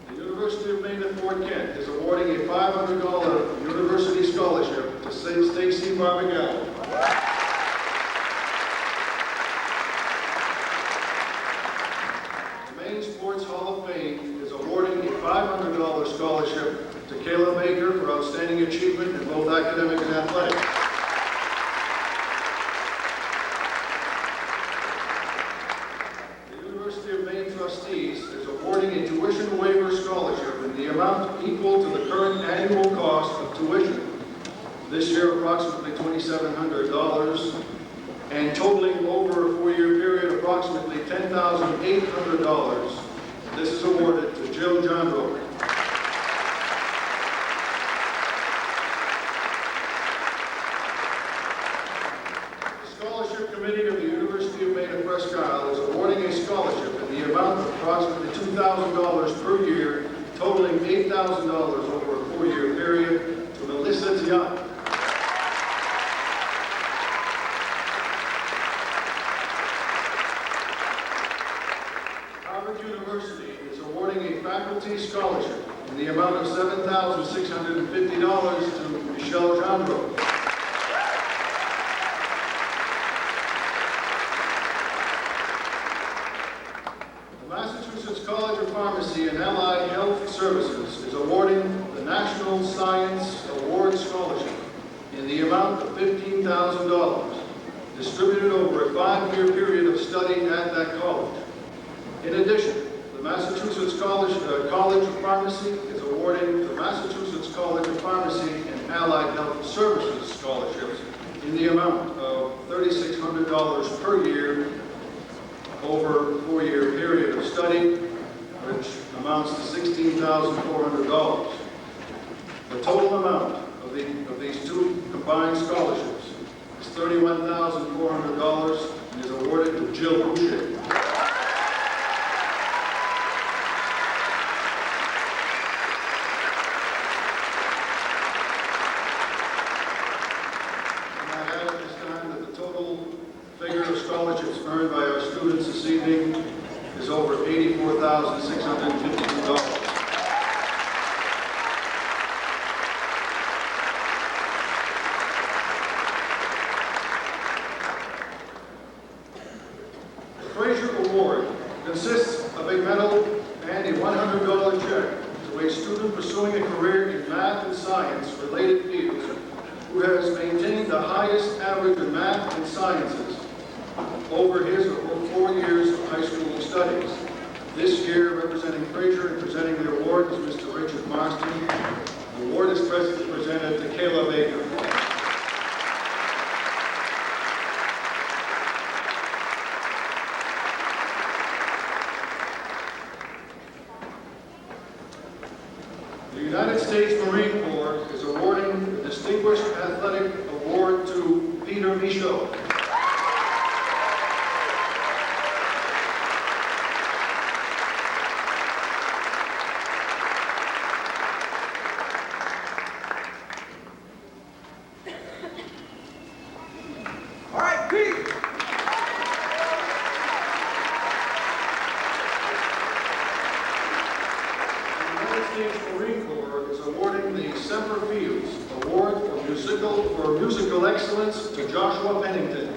Speaker 8: The University of Maine at Fort Kent is awarding a $500 University Scholarship to Stacy Barbagallo. The Maine Sports Hall of Fame is awarding a $500 scholarship to Kayla Baker for outstanding achievement in both academics and athletics. The University of Maine Trustees is awarding a tuition waiver scholarship in the amount equal to the current annual cost of tuition. This year, approximately $2,700, and totaling over a 4-year period, approximately $10,800. This is awarded to Jill Jandro. The Scholarship Committee of the University of Maine at Presque Isle is awarding a scholarship in the amount of approximately $2,000 per year, totaling $8,000 over a 4-year period, to Melissa Dion. Harvard University is awarding a faculty scholarship in the amount of $7,650 to Michelle Jandro. The Massachusetts College of Pharmacy and Allied Health Services is awarding the National Science Award Scholarship in the amount of $15,000, distributed over a 5-year period of study at that college. In addition, the Massachusetts College of Pharmacy is awarding the Massachusetts College of Pharmacy and Allied Health Services scholarships in the amount of $3,600 per year over a 4-year period of study, which amounts to $16,400. The total amount of these two combined scholarships is $31,400 and is awarded to Jill Boucher. Scholarships earned by our students this evening is over $84,652. The Fraser Award consists of a medal and a $100 check to a student pursuing a career in math and science related fields who has maintained the highest average in math and sciences over his or her 4 years of high school studies. This year, representing Fraser and presenting the award is Mr. Richard Marston. The award is presented to Kayla Baker. The United States Marine Corps is awarding the Distinguished Athletic Award to Peter Michaud. Marine Corps is awarding the Semper Fields Award for Musical Excellence to Joshua Pennington.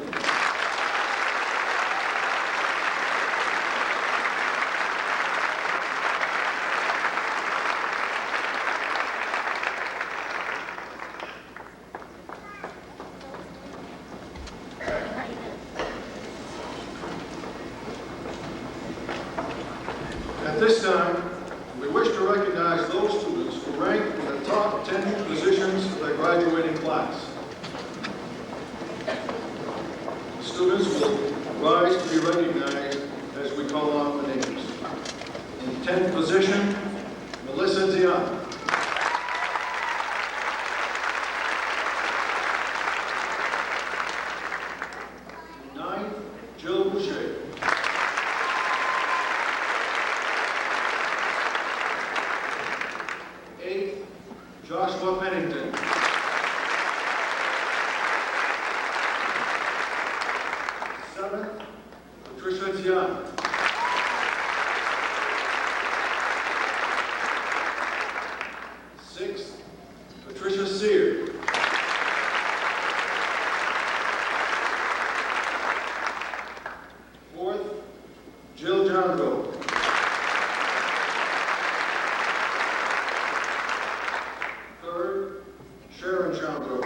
Speaker 8: At this time, we wish to recognize those students who rank in the top 10 positions of their graduating class. Students will rise to be recognized as we call out the names. In 10th position, Melissa Dion. In 9th, Jill Boucher. Joshua Pennington. 7th, Patricia Tian. 6th, Patricia Sear. 4th, Jill Johnville. 3rd, Sharon Chandro.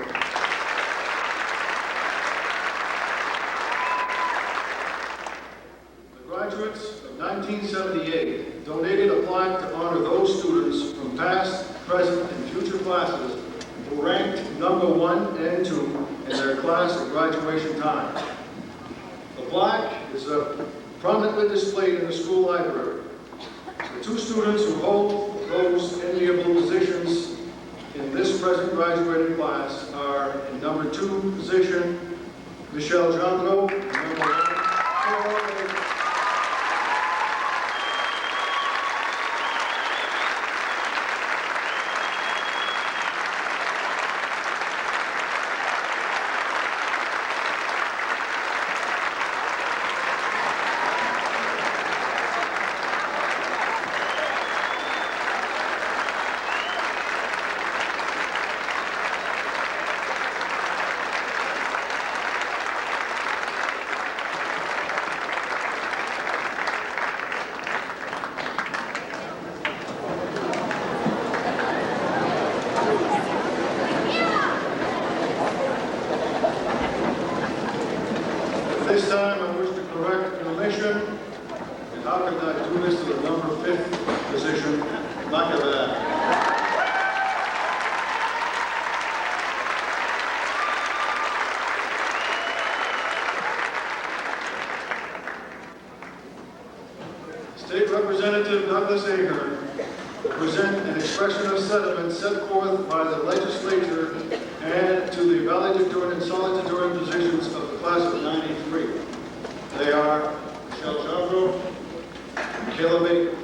Speaker 8: The graduates of 1978 donated a plaque to honor those students from past, present, and future classes who ranked number 1 and 2 in their class at graduation time. The plaque is prominently displayed in the school library. The 2 students who hold those enviable positions in this present graduating class are in number 2 position, Michelle Jandro, and number 1, this time, I wish to correct an omission. And how could I do this to the number 5th position? Lack of that. State Representative Douglas Ahern will present an expression of sentiment set forth by the legislature and to the valedictorian and salutatorian positions of the class of '93. They are Michelle Chandro and Kayla Baker.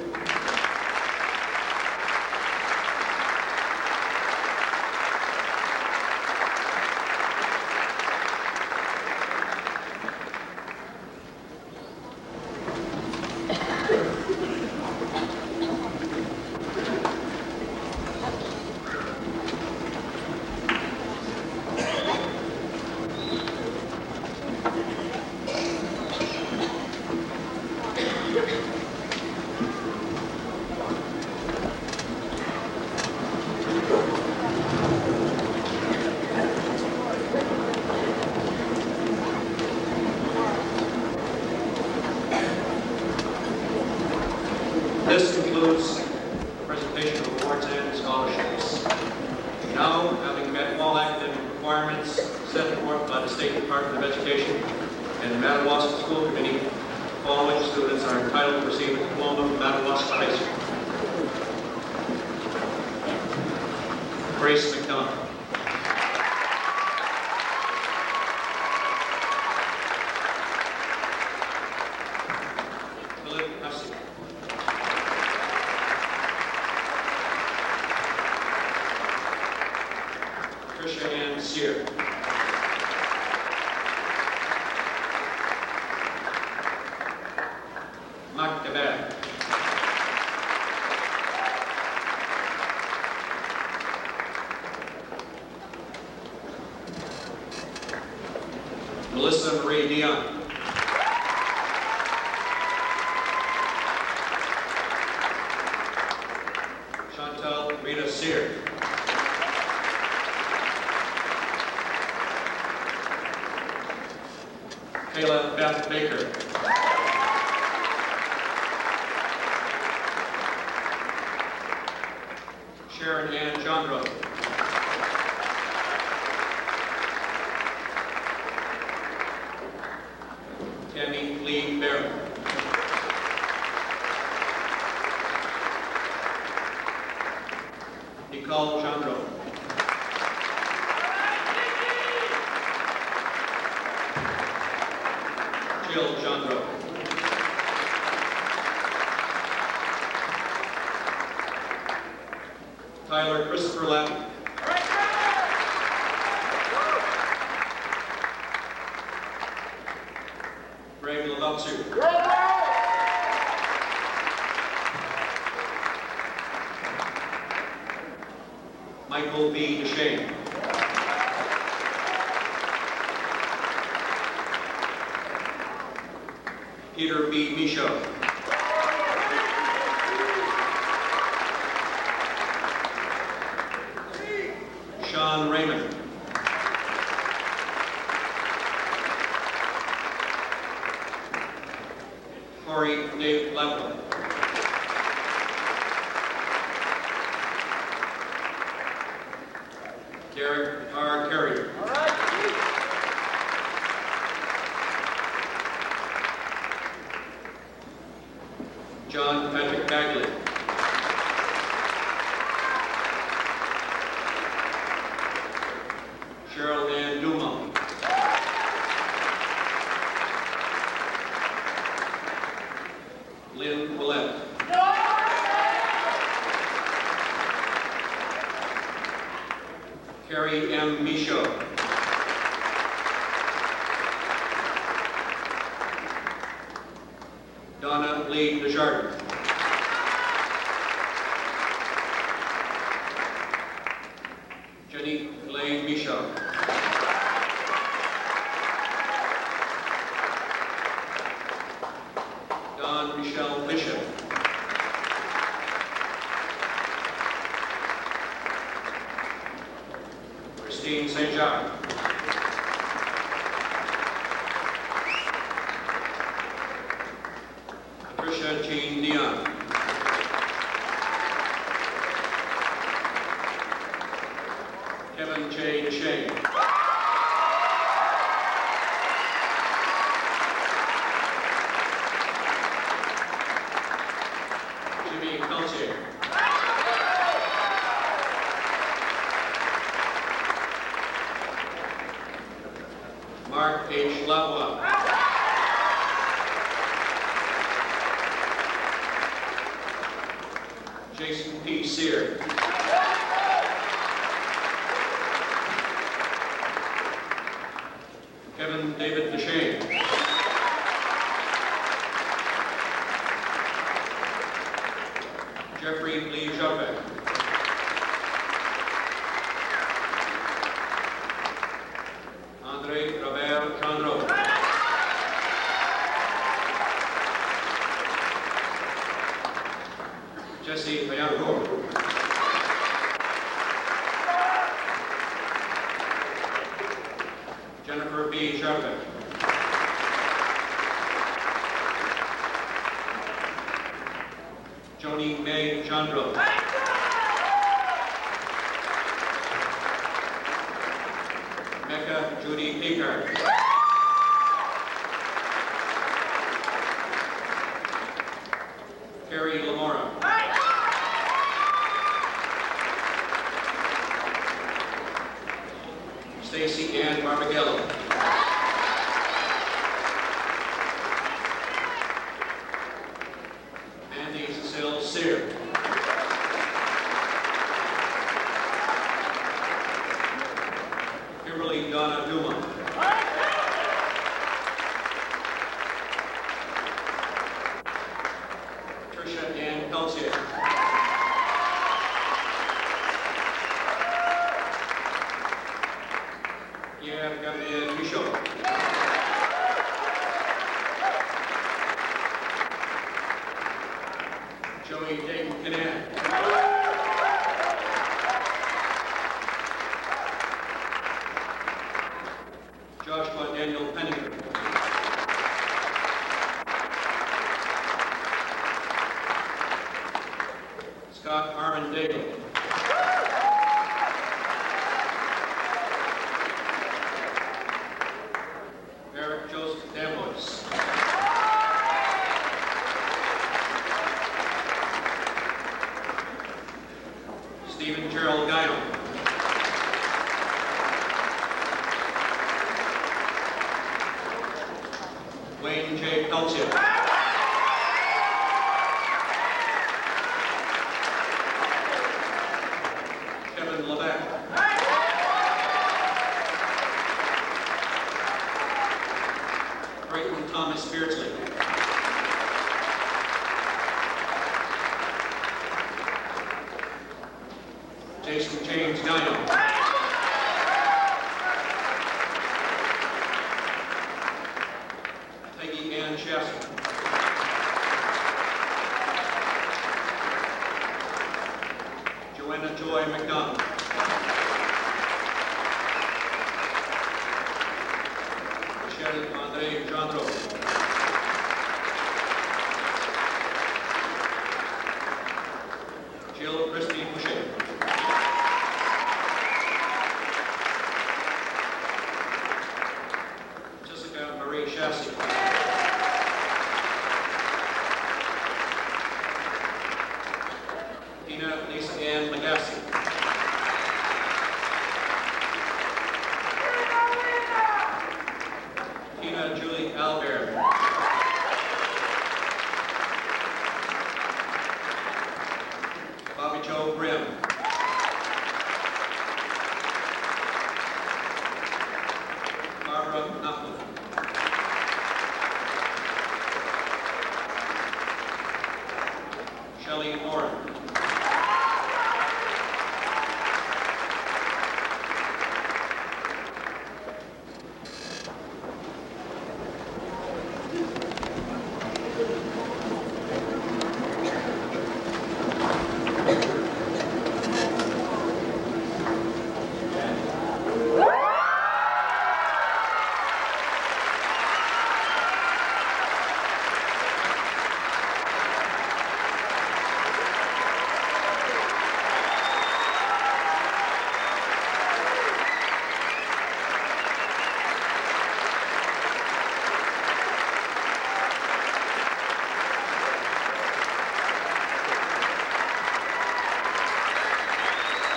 Speaker 9: This concludes the presentation of awards and scholarships. Now, having met all academic requirements set forth by the State Department of Education and the Madawaska School Committee, the following students are entitled to receive a diploma from Madawaska High School. Grace McKellar. Philip Hussey. Tricia Ann Sear. Mark DeBer. Melissa Marie Dion. Chantal Rita Sear. Kayla Beth Baker. Sharon Ann Jandro. Jill Jandro. Tyler Christopher Lapp. Greg Lavatsu. Michael B. DeShane. Peter B. Michaud. Sean Raymond. Corey Dave Level. Derek R. Carey. John Patrick Bagley. Cheryl Ann Duma. Lynn Willett. Carrie M. Michaud. Donna Lee Desjardins. Jenny Elaine Michaud. Don Michelle Bishop. Christine St. Jacques. Patricia Jean Dion. Kevin J. DeShane. Jimmy Peltier. Mark H. Lavoie. Jason P. Sear. Kevin David DeShane. Jeffrey Lee Jopek. Andre Robert Chandro. Jesse Mayango. Jennifer B. Sharpen. Joni May Chandro. Mecca Judy Picard. Carrie Lamora. Stacy Ann Barbagello. Mandy Cecile Sear. Kimberly Donna Duma. Tricia Ann Peltier. Pierre Gabriel Michaud. Joey Dayton Canan. Joshua Daniel Penninger. Scott Armin Daigle. Wayne J. Peltier. Kevin Levesque. Brayton Thomas Beardsley. Jason James Dino. Peggy Ann Shasta. Joanna Joy McDonald. Michelle Andre Jandro. Jill Christine Boucher. Jessica Marie Chassie. Tina Lisa Ann Legassi. Tina Julie Albert. Bobby Joe Grimm. Barbara Nutley. Shelley Moore.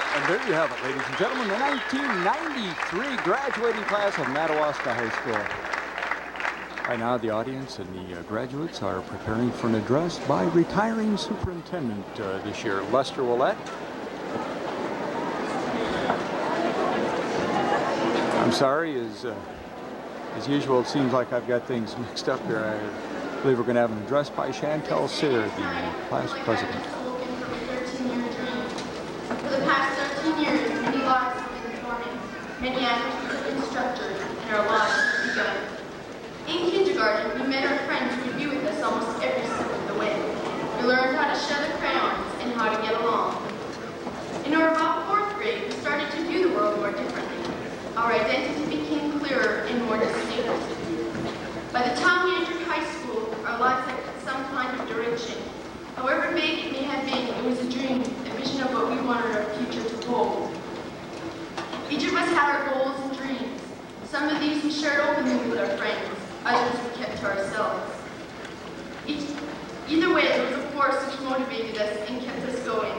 Speaker 5: And there you have it, ladies and gentlemen, the 1993 graduating class of Madawaska High School. Right now, the audience and the graduates are preparing for an address by retiring superintendent this year, Lester Willett. I'm sorry, as usual, it seems like I've got things mixed up here. I believe we're going to have an address by Chantel Sayre, the class president.
Speaker 2: For the past 13 years, many lives have been forming, many active instructors, and our lives have begun. In kindergarten, we met our friends who would be with us almost every step of the way. We learned how to share the crayons and how to get along. In our about 4th grade, we started to view the world more differently. Our identity became clearer and more distinct. By the time we entered high school, our lives had some kind of direction. However vague it may have been, it was a dream, a vision of what we wanted our future to hold. Each of us had our goals and dreams. Some of these we shared openly with our friends, others we kept to ourselves. Either way, there was a force which motivated us and kept us going.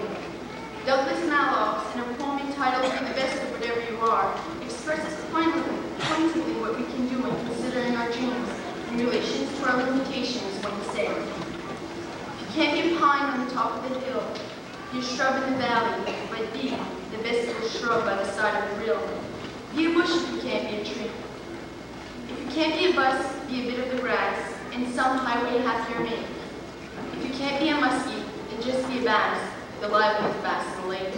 Speaker 2: Douglas Mallows, in a poem entitled "Be the Best of Whatever You Are," expresses pointedly what we can do when considering our dreams in relation to our limitations when he said, "If you can't be a pine on the top of the hill, be a shrub in the valley, but be the best little shrub by the side of the rill. Be a bush if you can't be a tree. If you can't be a bus, be a bit of the grass, and some highway happier make. If you can't be a muskie, then just be a bass, the liveliest bass in the lake.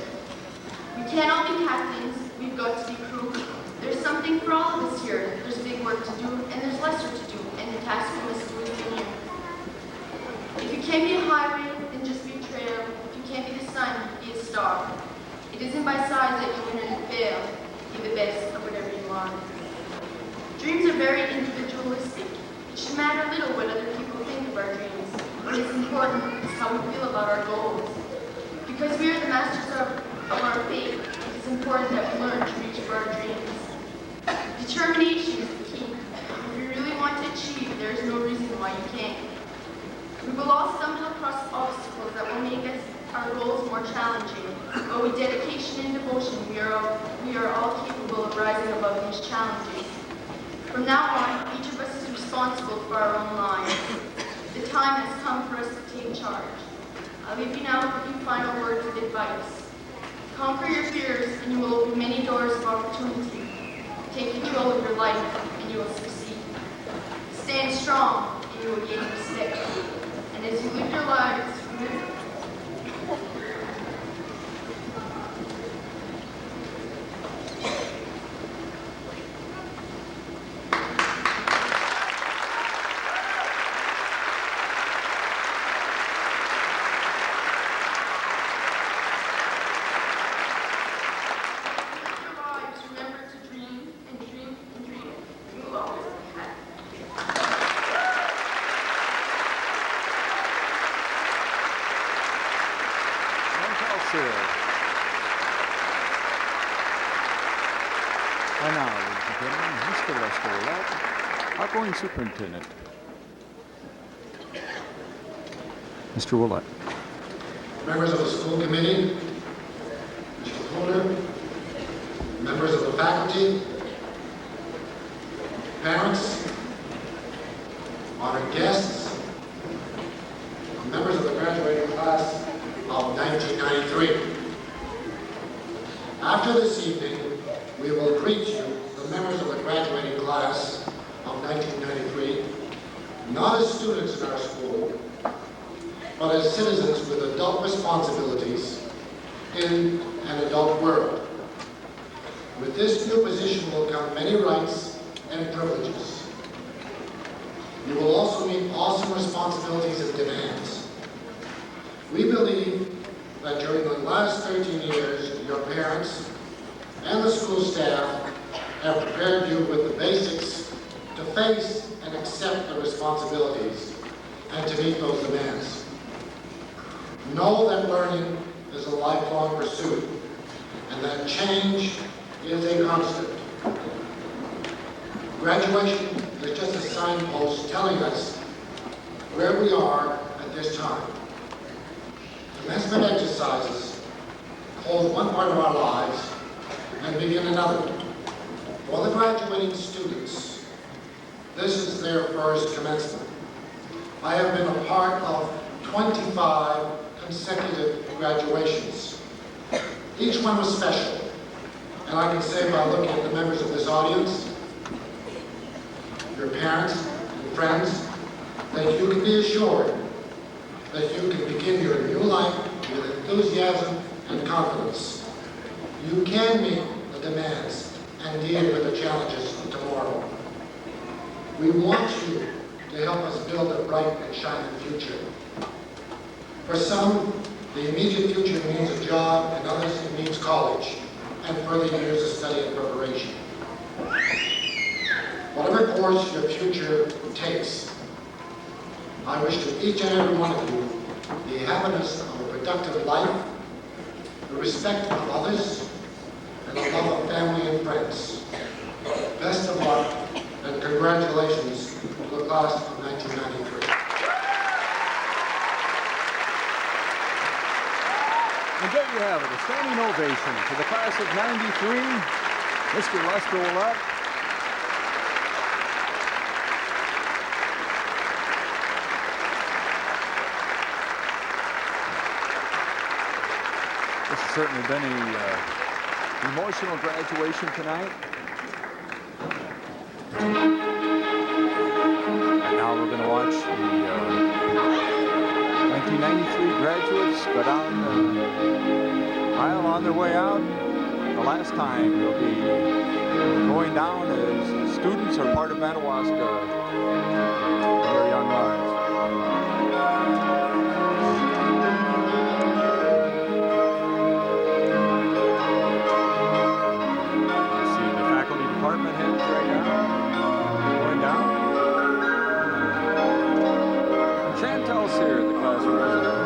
Speaker 2: We can't all be captains, we've got to be crew. There's something for all of us here. There's big work to do, and there's lesser to do, and the task we must do is near. If you can't be a highway, then just be a trail. If you can't be the sun, be a star. It isn't by size that you win and fail. Be the best of whatever you are." Dreams are very individualistic. It should matter little what other people think of our dreams. What is important is how we feel about our goals. Because we are the masters of our fate, it is important that we learn to reach for our dreams. Determination is the key. If you really want to achieve, there is no reason why you can't. We will all stumble across obstacles that will make our goals more challenging, but with dedication and devotion, we are all capable of rising above these challenges. From now on, each of us is responsible for our own lives. The time has come for us to take charge. I'll leave you now with a few final words of advice. Conquer your fears and you will open many doors of opportunity. Take control of your life and you will succeed. Stand strong and you will gain respect. And as you live your lives, remember to dream and dream and dream. You will always be happy.
Speaker 5: And now, ladies and gentlemen, Mr. Lester Willett, outgoing superintendent. Mr. Willett.
Speaker 10: Members of the school committee, Mr. Holder, members of the faculty, parents, honored guests, members of the graduating class of 1993. After this evening, we will greet you, the members of the graduating class of 1993, not as students in our school, but as citizens with adult responsibilities in an adult world. With this new position will come many rights and privileges. You will also meet awesome responsibilities and demands. We believe that during the last 13 years, your parents and the school staff have prepared you with the basics to face and accept the responsibilities and to meet those demands. Know that learning is a lifelong pursuit and that change is a constant. Graduation is just a signpost telling us where we are at this time. Commencement exercises hold one part of our lives and begin another. For the graduating students, this is their first commencement. I have been a part of 25 consecutive graduations. Each one was special, and I can say by looking at the members of this audience, your parents and friends, that you can be assured that you can begin your new life with enthusiasm and confidence. You can meet the demands and deal with the challenges of tomorrow. We want you to help us build a bright and shining future. For some, the immediate future means a job, and others it means college and further years of study and preparation. Whatever course your future takes, I wish to each and every one of you the happiness of a productive life, the respect of others, and the love of family and friends. Best of luck and congratulations to the class of 1993.
Speaker 5: And there you have it, a standing ovation to the class of 93, Mr. Lester Willett. This has certainly been an emotional graduation tonight. And now we're going to watch the 1993 graduates go down the aisle on their way out. The last time they'll be going down as students or part of Madawaska in their young lives. You see the faculty department heads right now going down. Chantel's here, the class president.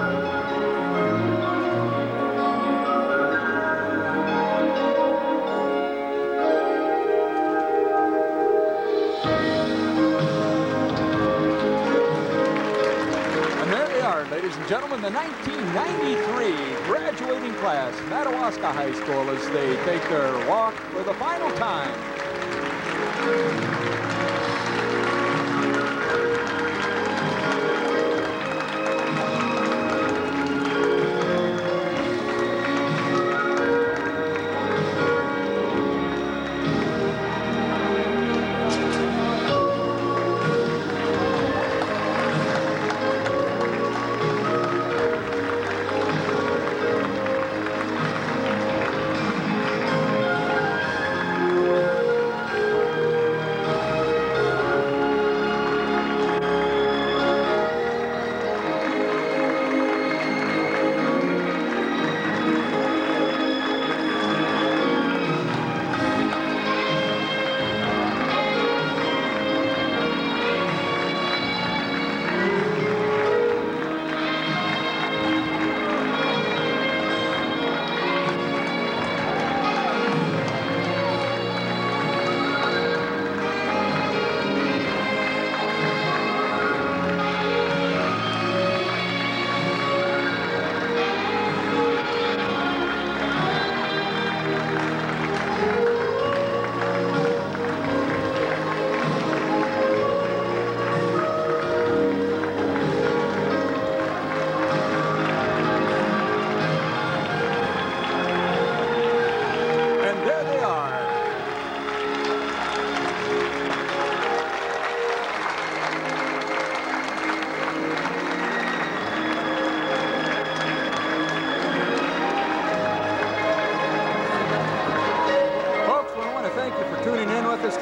Speaker 5: And there they are, ladies and gentlemen, the 1993 graduating class, Madawaska High School, as they take their walk for the final time.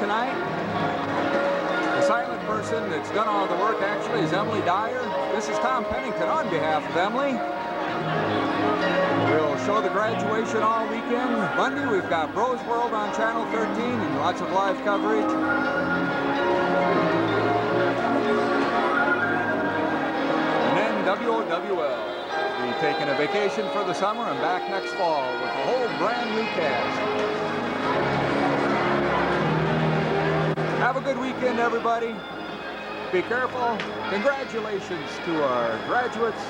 Speaker 5: tonight. The silent person that's done all the work actually is Emily Dyer. This is Tom Pennington on behalf of Emily. We'll show the graduation all weekend. Monday we've got Bros World on Channel 13 and lots of live coverage. And then WOWL. We'll be taking a vacation for the summer and back next fall with a whole brand new cast. Have a good weekend, everybody. Be careful. Congratulations to our graduates.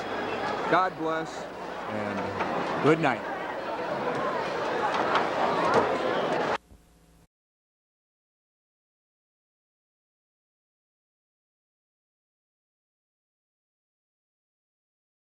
Speaker 5: God bless and good night.